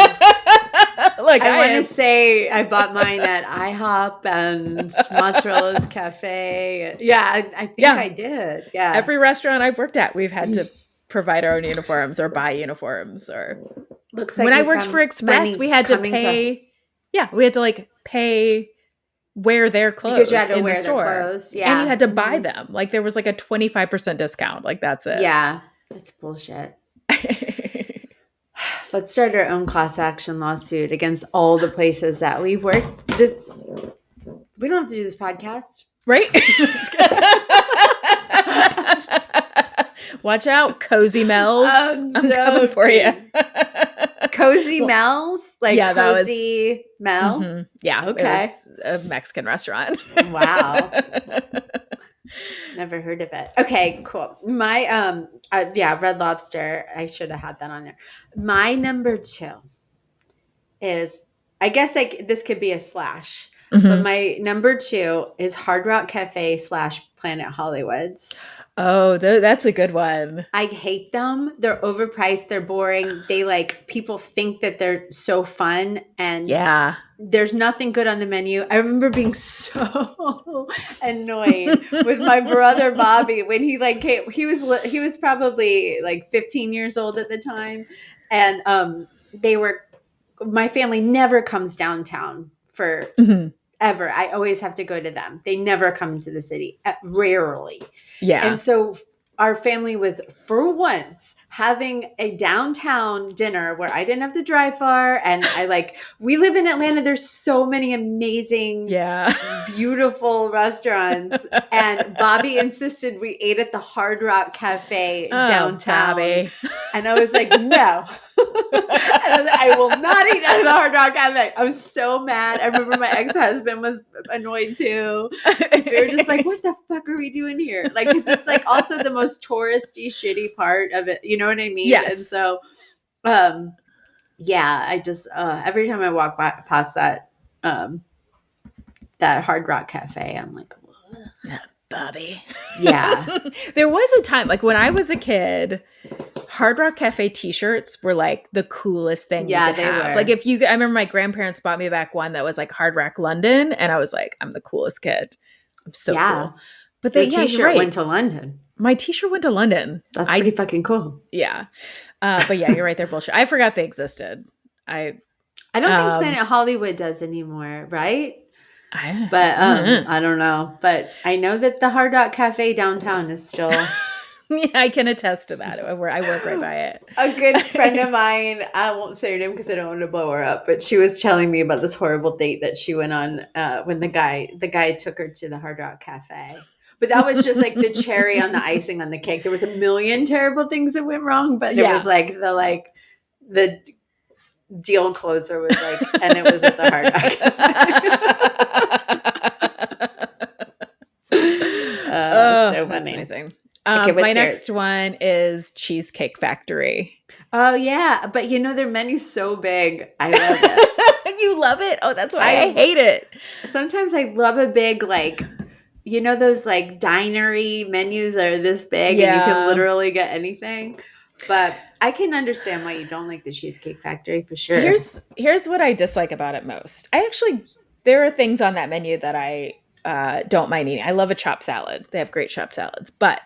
Like I want to say I bought mine at IHOP and Mozzarella's Cafe. Yeah, I think I did. Yeah. Every restaurant I've worked at, we've had to provide our own uniforms or buy uniforms. Or looks like when I worked for Express, we had to pay. We had to like pay wear their clothes because you had to in wear the store. their clothes. Yeah, and you had to buy them. Like there was like a 25% discount. Like that's it. Yeah, that's bullshit. Let's start our own class action lawsuit against all the places that we worked. We don't have to do this podcast, right? Watch out, Cozy Mel's. I'm coming for you. Cozy Mel's? Like Cozy Mel? Mm-hmm. Yeah. Okay. It was a Mexican restaurant. Wow. Never heard of it. Okay, cool. My Red Lobster. I should have had that on there. My number 2 is, I guess like this could be a slash, but my number 2 is Hard Rock Cafe / Planet Hollywoods. Oh, that's a good one. I hate them. They're overpriced. They're boring. They like, people think that they're so fun, and there's nothing good on the menu. I remember being so annoyed with my brother Bobby when he like came. He was probably like 15 years old at the time, and my family never comes downtown for ever. I always have to go to them. They never come into the city, rarely. Yeah. And so our family was for once having a downtown dinner where I didn't have to drive far. And we live in Atlanta. There's so many amazing, beautiful restaurants. And Bobby insisted we ate at the Hard Rock Cafe downtown. Bobby. And I was like, no. I will not eat at the Hard Rock Cafe. I was so mad. I remember my ex-husband was annoyed too. We were just like, what the fuck are we doing here? Like, because it's like also the most touristy, shitty part of it. You know what I mean? Yes. And so, yeah, I just every time I walk past that Hard Rock Cafe, I'm like, Bobby. Yeah. There was a time, like when I was a kid, Hard Rock Cafe t-shirts were like the coolest thing you could have. were. Like I remember my grandparents bought me back one that was like Hard Rock London, and I was like, I'm the coolest kid. I'm so cool. But the t-shirt went to London. My t-shirt went to London. That's pretty fucking cool. Yeah. But yeah, you're right. They're bullshit. I forgot they existed. I don't think Planet Hollywood does anymore, right? I don't know. But I know that the Hard Rock Cafe downtown is still... Yeah, I can attest to that. I work right by it. A good friend of mine, I won't say her name because I don't want to blow her up, but she was telling me about this horrible date that she went on when the guy took her to the Hard Rock Cafe. But that was just like the cherry on the icing on the cake. There was a million terrible things that went wrong, but it was like the deal closer was like, and it was at the Hard Rock Cafe. So funny. That's amazing. My next one is Cheesecake Factory. Oh yeah, but they're many so big. I love it. You love it? Oh, that's why I hate it. Sometimes I love a big those like dinery menus that are this big and you can literally get anything. But I can understand why you don't like the Cheesecake Factory for sure. Here's what I dislike about it most. There are things on that menu that I don't mind eating. I love a chopped salad. They have great chopped salads. But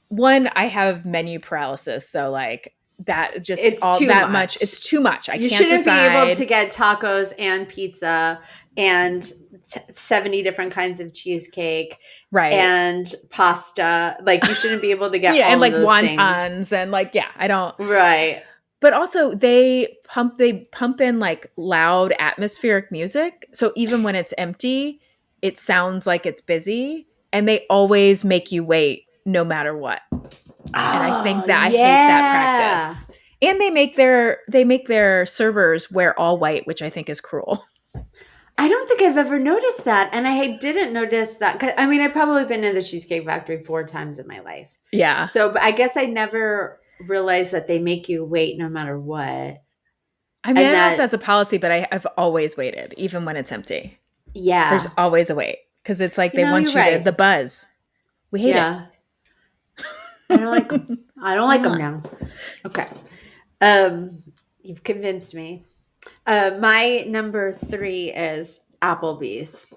one, I have menu paralysis. So like that just it's all too that much. It's too much. You shouldn't be able to get tacos and pizza and 70 different kinds of cheesecake, right? And pasta. Like you shouldn't be able to get all and like those wontons things. And like I don't right. But also they pump in like loud atmospheric music, so even when it's empty, it sounds like it's busy, and they always make you wait no matter what. And I think that I hate that practice. And they make their servers wear all white, which I think is cruel. I don't think I've ever noticed that. And I didn't notice that. 'Cause, I mean, I've probably been in the Cheesecake Factory 4 times in my life. Yeah. So but I guess I never realized that they make you wait no matter what. I mean, I don't know if that's a policy, but I've always waited, even when it's empty. Yeah. There's always a wait. Because it's like they want you to, the buzz. We hate it. I don't like them. I don't like them now. Okay. You've convinced me. My number 3 is Applebee's.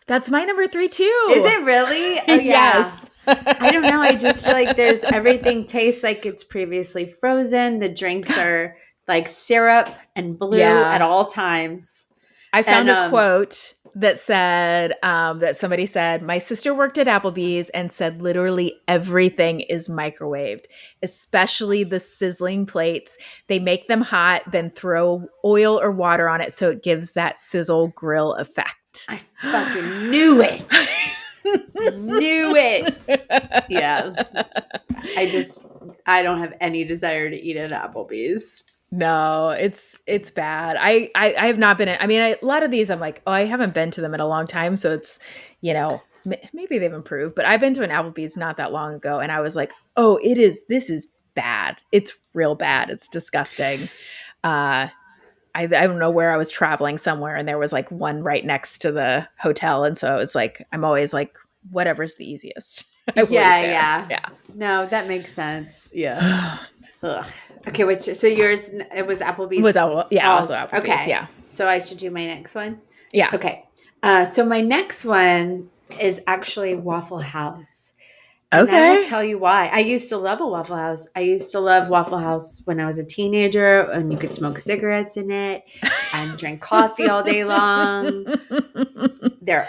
That's my number 3 too. Is it really? Oh, yeah. Yes. I don't know. I just feel like everything tastes like it's previously frozen. The drinks are like syrup and blue at all times. I found a quote that said, that somebody said, my sister worked at Applebee's and said literally everything is microwaved, especially the sizzling plates. They make them hot, then throw oil or water on it so it gives that sizzle grill effect. I fucking knew it. Knew it. Yeah. I don't have any desire to eat at Applebee's. No, it's bad. I have not been. A lot of these I'm like, oh, I haven't been to them in a long time, so it's maybe they've improved. But I've been to an Applebee's not that long ago, and I was like, oh, this is bad. It's real bad. It's disgusting. I don't know where I was traveling somewhere, and there was like one right next to the hotel, and so I was like, I'm always like, whatever's the easiest. Yeah. No, that makes sense. Yeah. Ugh. Okay, so yours, it was Applebee's? Also Applebee's, okay. Yeah. So I should do my next one? Yeah. Okay. So my next one is actually Waffle House. And I will tell you why. I used to love a Waffle House. I used to love Waffle House when I was a teenager, and you could smoke cigarettes in it. and drink coffee all day long. They're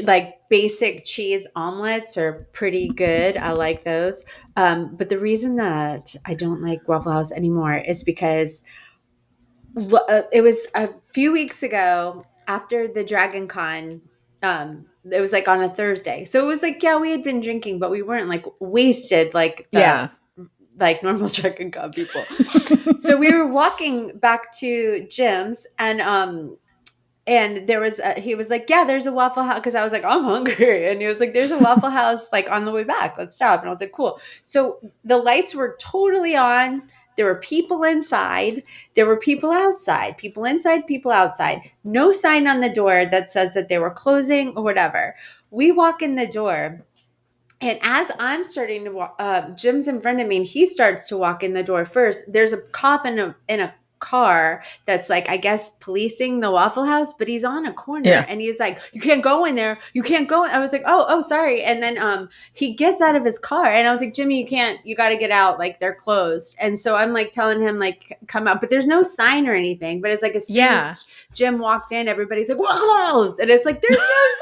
like basic cheese omelets are pretty good. I like those. But the reason that I don't like Waffle House anymore is because it was a few weeks ago after the Dragon Con. It was like on a Thursday. So it was like, yeah, we had been drinking, but we weren't like wasted like like normal Dragon Con people. So we were walking back to Jim's and there was he was like, yeah, there's a Waffle House, because I was like, I'm hungry, and he was like, there's a Waffle House like on the way back, let's stop. And I was like, cool. So the lights were totally on. There were people inside, there were people outside, people inside, people outside. No sign on the door that says that they were closing or whatever. We walk in the door, and as I'm starting to walk, Jim's in front of me, and he starts to walk in the door first. There's a cop in a car that's like, I guess, policing the Waffle House, but he's on a corner, and he's like, you can't go in there. You can't go. I was like, oh, sorry. And then he gets out of his car, and I was like, Jimmy, you can't. You got to get out. Like, they're closed. And so I'm like telling him, like, come out. But there's no sign or anything. But it's like as soon as Jim walked in, everybody's like, we're closed. And it's like, there's no sign.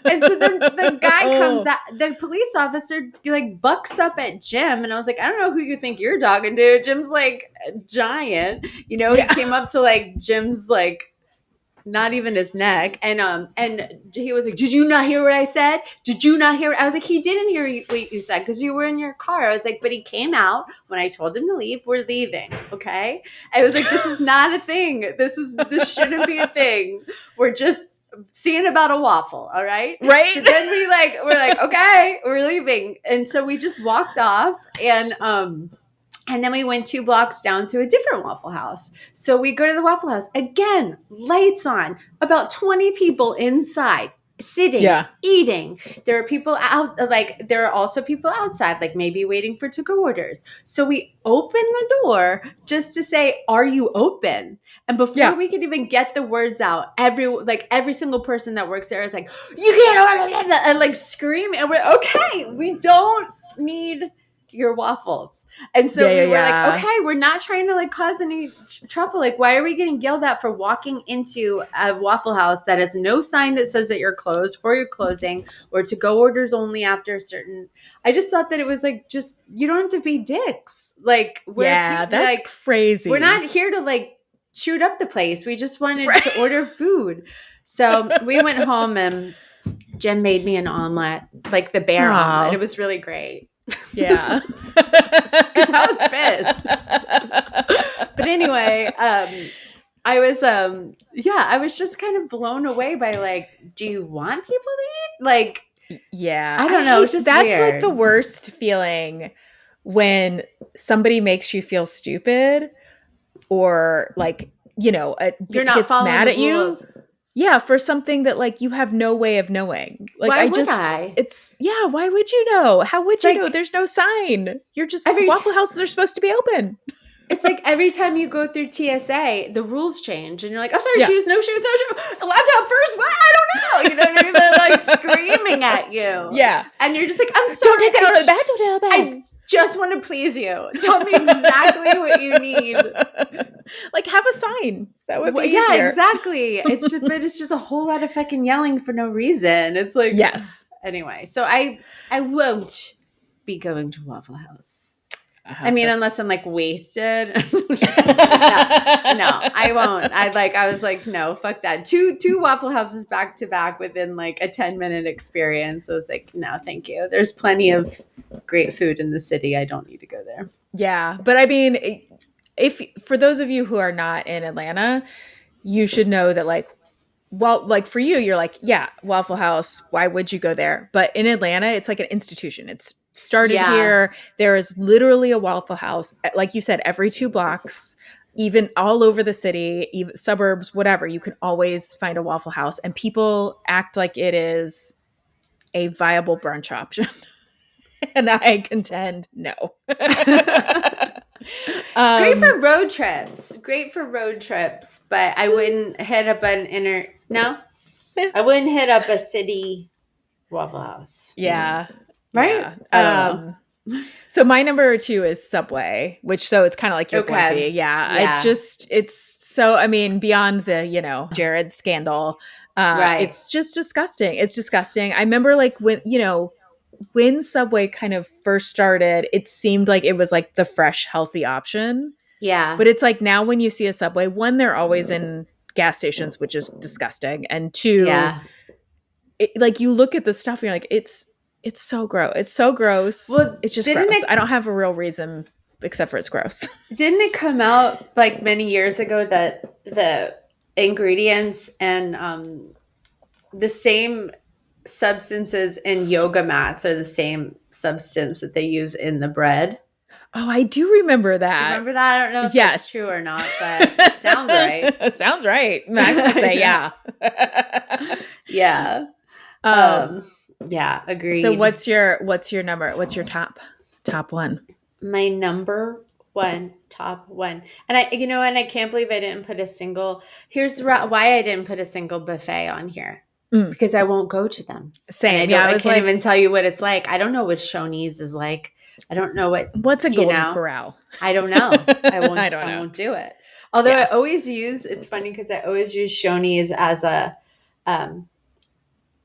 And so then the guy comes out, the police officer like bucks up at Jim, and I was like, I don't know who you think you're talking to. Jim's like giant, he came up to like Jim's like not even his neck, and he was like, did you not hear what I said? Did you not hear? I was like, he didn't hear what you said because you were in your car. I was like, but he came out when I told him to leave. We're leaving, okay? I was like, this is not a thing. This shouldn't be a thing. We're just seeing about a waffle, all right? Right. So then we're like, okay, we're leaving. And so we just walked off, and then we went 2 blocks down to a different Waffle House. So we go to the Waffle House. Again, lights on, about 20 people inside, sitting, eating. There are people out, like there are also people outside, like maybe waiting for to-go orders. So we open the door just to say, are you open? And before we could even get the words out, every single person that works there is like, you can't order that, and like screaming. And we're okay, we don't need your waffles. And so we were like, okay, we're not trying to like cause any trouble. Like, why are we getting yelled at for walking into a Waffle House that has no sign that says that you're closed or you're closing, or to go orders only after a certain. I just thought that it was like, just, you don't have to be dicks. Like, that's like crazy. We're not here to like shoot up the place. We just wanted to order food. So we went home, and Jen made me an omelet, like the bear omelet. It was really great. Yeah. Because I was pissed. But anyway, I was just kind of blown away by like, do you want people to eat? Like, I don't know. It's just that's weird. like the worst feeling, when somebody makes you feel stupid, or like, you're not gets mad at rules. You. Yeah, for something that like you have no way of knowing. Like, why would I? Why would you know? How would you know? There's no sign. You're just Waffle Houses are supposed to be open. It's like every time you go through TSA, the rules change, and you're like, I'm sorry, shoes, no shoes, no shoes. Laptop first, what? I don't know. You know what I mean? They're like screaming at you. Yeah. And you're just like, I'm sorry. Don't take that out of the bag. Don't take it out of the bag. I just want to please you. Tell me exactly what you need. Like, have a sign. That would be easier. Yeah, exactly. It's just a whole lot of fucking yelling for no reason. It's like, yes. Anyway, so I won't be going to Waffle House. I mean, unless I'm like wasted. No, I won't. I was like, no, fuck that. Two Waffle Houses back to back within like a 10-minute experience. So it's like, no, thank you. There's plenty of great food in the city. I don't need to go there. Yeah. But I mean, if for those of you who are not in Atlanta, you should know that like, well, like for you, you're like, yeah, Waffle House, why would you go there? But in Atlanta, it's like an institution. It's started here. There is literally a Waffle House, like you said, every 2 blocks, even all over the city, even suburbs, whatever. You can always find a Waffle House, and people act like it is a viable brunch option. And I contend, no. Great for road trips. But I wouldn't hit up I wouldn't hit up a city Waffle House. Yeah. Right? Yeah. So my number 2 is Subway, which so it's kind of like your Okay. Blimpie. Yeah. It's so, I mean, beyond the, Jared scandal, Right. it's just disgusting. It's disgusting. I remember like when Subway kind of first started, it seemed like it was like the fresh, healthy option. Yeah. But it's like now when you see a Subway, one, they're always in gas stations, which is disgusting. And two, yeah. like you look at the stuff and you're like, it's so gross. It's so gross. Well, it's just didn't gross. it- I don't have a real reason except for it's gross. Didn't it come out like many years ago that the ingredients and the same substances in yoga mats are the same substance that they use in the bread? Oh, I do remember that. Do you remember that? I don't know if Yes. that's true or not, but it sounds right. Sounds right. I'm going to say yeah. Yeah. Yeah, agreed. So what's your number? What's your top one? My number one, top one. And I can't believe I didn't put a single. Here's why I didn't put a single buffet on here. Because I won't go to them. Same. I can't even tell you what it's like. I don't know what Shoney's is like. I don't know what's a Golden Corral. I don't know. I won't. I won't do it. Although Yeah. I always use. It's funny because I always use Shoney's as a.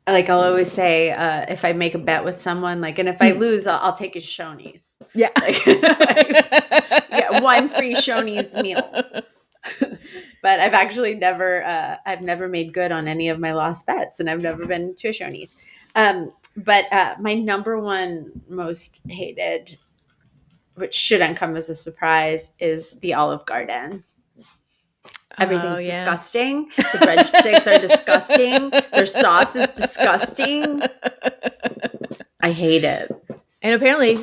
Like I'll always say if I make a bet with someone, like, and if I lose, I'll take a Shoney's. Yeah. Yeah, one free Shoney's meal. But I've actually I've never made good on any of my lost bets, and I've never been to a Shoney's. But my number one most hated, which shouldn't come as a surprise, is the Olive Garden. Everything's disgusting. The breadsticks are disgusting. Their sauce is disgusting. I hate it. And apparently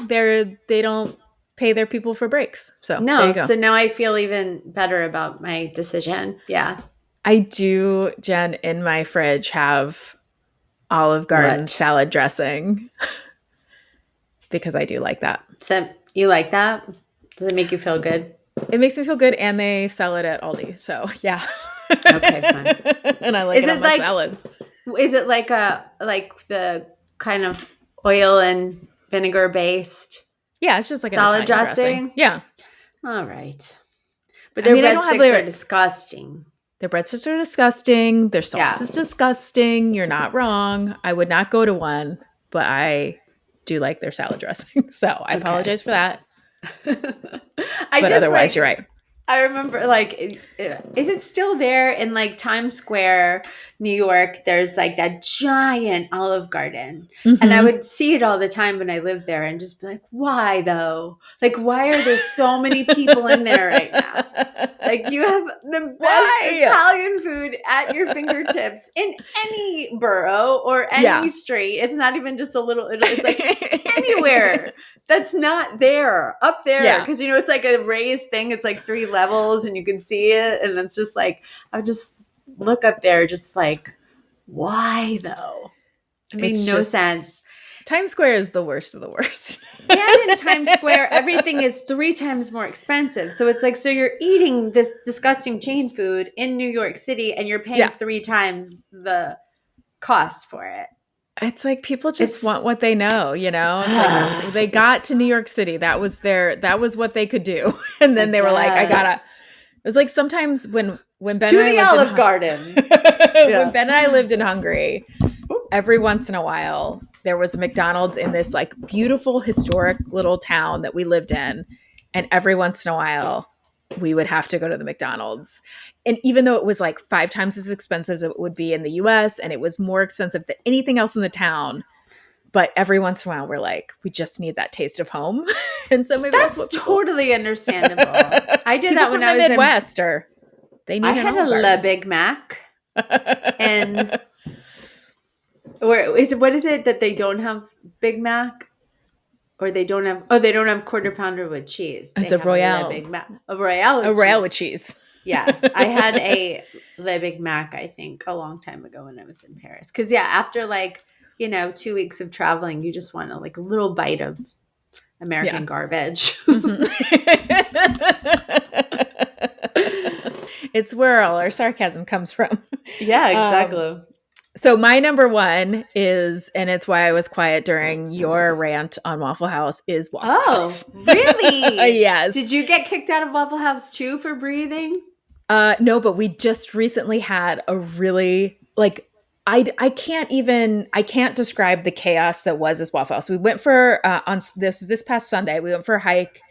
they don't pay their people for breaks. So there No, you go. so now I feel even better about my decision. Yeah. I do, Jen, in my fridge have Olive Garden salad dressing because I do like that. So you like that? Does it make you feel good? It makes me feel good, and they sell it at Aldi. So yeah. Okay, fine. And I like Is it it on my like- salad. Is it like the kind of oil and vinegar based Yeah, it's just like salad an Italian dressing? Yeah. All right. But I their mean, I don't have breadsticks flavor. are disgusting. Their breadsticks are disgusting. Their sauce Yeah. is disgusting. You're not wrong. I would not go to one, but I do like their salad dressing. So I apologize for that. But otherwise, you're right. I remember, like, is it still there in like Times Square, New York? There's like that giant Olive Garden, and I would see it all the time when I lived there, and just be like, "Why though? Like, why are there so many people in there right now? Like, you have the best Italian food at your fingertips in any borough or any street. It's not even just a little. It's like anywhere." That's not there up there because it's like a raised thing. It's like 3 levels and you can see it, and it's just like I would just look up there, just like, why though? It made no sense. Times Square is the worst of the worst. And in Times Square, everything is 3 times more expensive. So it's like, so you're eating this disgusting chain food in New York City, and you're paying 3 times the cost for it. It's like people just want what they know, It's like they got to New York City. That was what they could do. And then they were like, it was like sometimes when Ben to and I the lived Olive Garden. when Ben and I lived in Hungary, every once in a while there was a McDonald's in this like beautiful historic little town that we lived in. And every once in a while we would have to go to the McDonald's. And even though it was like 5 times as expensive as it would be in the US, and it was more expensive than anything else in the town, but every once in a while we're like, we just need that taste of home. And so maybe that's what totally understandable. I did that when I was Midwest, or they need I had a Le Big Mac. And what is it that they don't have Big Mac? Or they don't have quarter pounder with cheese. It's a Royale. Big Mac. A Royale with cheese. Yes. I had a Le Big Mac, I think, a long time ago when I was in Paris. Because, after 2 weeks of traveling, you just want a little bite of American garbage. It's where all our sarcasm comes from. Yeah, exactly. So my number one is, and it's why I was quiet during your rant on Waffle House, is Waffle Oh, House. really? Yes. Did you get kicked out of Waffle House too for breathing? No, but we just recently had a really I can't describe the chaos that was this Waffle House. We went for on this past Sunday. We went for a hike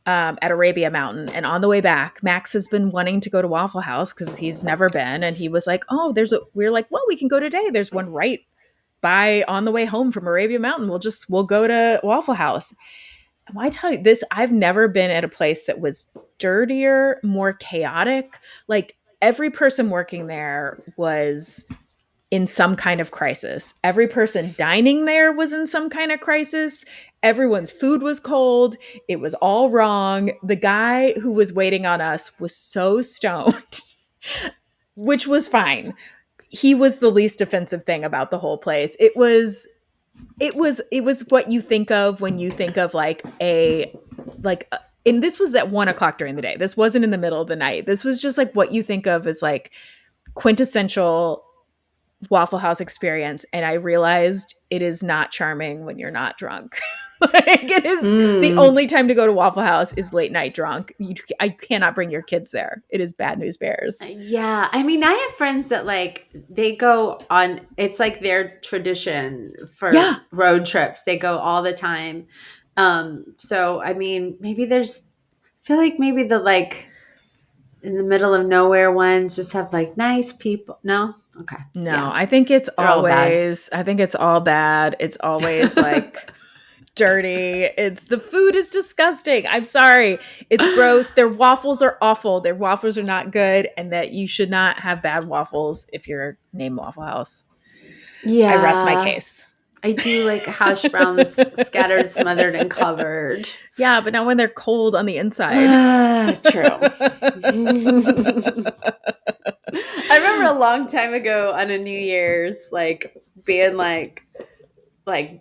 at Arabia Mountain, and on the way back, Max has been wanting to go to Waffle House because he's never been, and he was like, "Oh, we're like, well, we can go today. There's one right by on the way home from Arabia Mountain. We'll go to Waffle House." And when I tell you this, I've never been at a place that was dirtier, more chaotic. Like every person working there was in some kind of crisis. Every person dining there was in some kind of crisis. Everyone's food was cold. It was all wrong. The guy who was waiting on us was so stoned, which was fine. He was the least offensive thing about the whole place. It was what you think of when you think of and this was at 1 o'clock during the day. This wasn't in the middle of the night. This was just like what you think of as like quintessential Waffle House experience. And I realized it is not charming when you're not drunk. It is the only time to go to Waffle House is late night drunk. I cannot bring your kids there. It is bad news bears. Yeah. I mean, I have friends that like they go on, it's like their tradition for road trips. They go all the time. So I mean, I feel like maybe the like in the middle of nowhere ones just have like nice people. No? Okay. No, Yeah. I think it's They're all bad. I think it's all bad. It's always like dirty. The food is disgusting. I'm sorry. It's gross. Their waffles are awful. Their waffles are not good, and that you should not have bad waffles if you're named Waffle House. Yeah. I rest my case. I do like hash browns scattered, smothered, and covered. Yeah, but not when they're cold on the inside. True. I remember a long time ago on a New Year's, like being like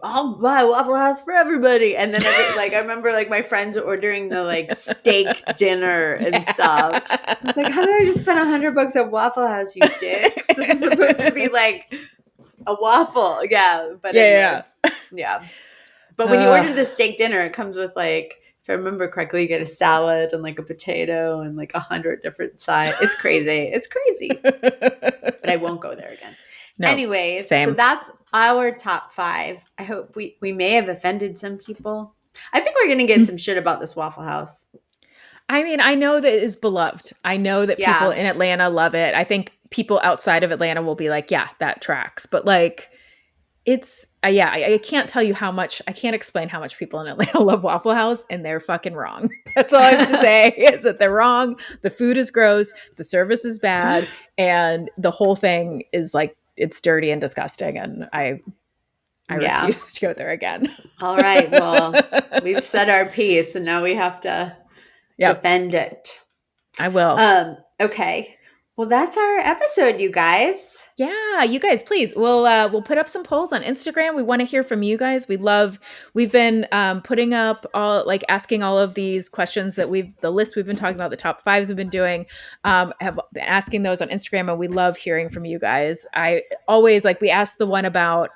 I'll buy Waffle House for everybody, and then I remember like my friends ordering the like steak dinner and stuff. I was like, how did I just spend $100 at Waffle House, you dicks? This is supposed to be like a waffle, yeah. But yeah. But when you order the steak dinner, it comes with like, if I remember correctly, you get a salad and like a potato and like 100 different sides. It's crazy. It's crazy. But I won't go there again. No, anyways, same. So that's our top 5. I hope we may have offended some people. I think we're going to get some shit about this Waffle House. I mean, I know that it's beloved. I know that people in Atlanta love it. I think people outside of Atlanta will be like, yeah, that tracks. But like, it's, I can't tell you how much, I can't explain how much people in Atlanta love Waffle House, and they're fucking wrong. That's all I have to say is that they're wrong. The food is gross. The service is bad. And the whole thing is like, it's dirty and disgusting. And I refuse to go there again. All right. Well, we've said our piece, and now we have to defend it. I will. Okay. Well, that's our episode, you guys. Yeah, you guys, please. We'll put up some polls on Instagram. We want to hear from you guys. We've been putting up asking all of these questions that the list we've been talking about, the top 5s we've been doing, have been asking those on Instagram, and we love hearing from you guys. I always we asked the one about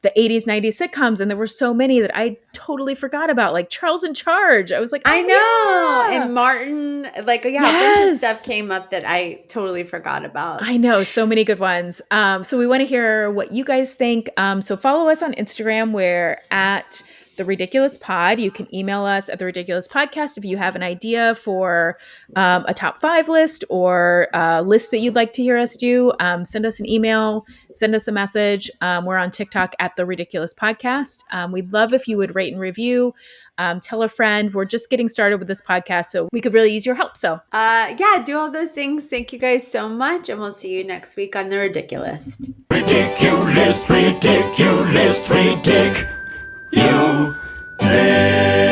the 80s, 90s sitcoms, and there were so many that I totally forgot about, like Charles in Charge. I was like, I know. Yeah. And Martin, a bunch of stuff came up that I totally forgot about. I know, so many good ones. So we want to hear what you guys think. So follow us on Instagram. We're at The Ridiculous Pod. You can email us at The Ridiculous Podcast if you have an idea for a top 5 list or lists that you'd like to hear us do. Send us an email, send us a message. We're on TikTok at The Ridiculous Podcast. We'd love if you would rate and review. Tell a friend. We're just getting started with this podcast, so we could really use your help. So do all those things. Thank you guys so much, and we'll see you next week on The Ridiculous. Ridiculous, ridiculous, ridic. You live.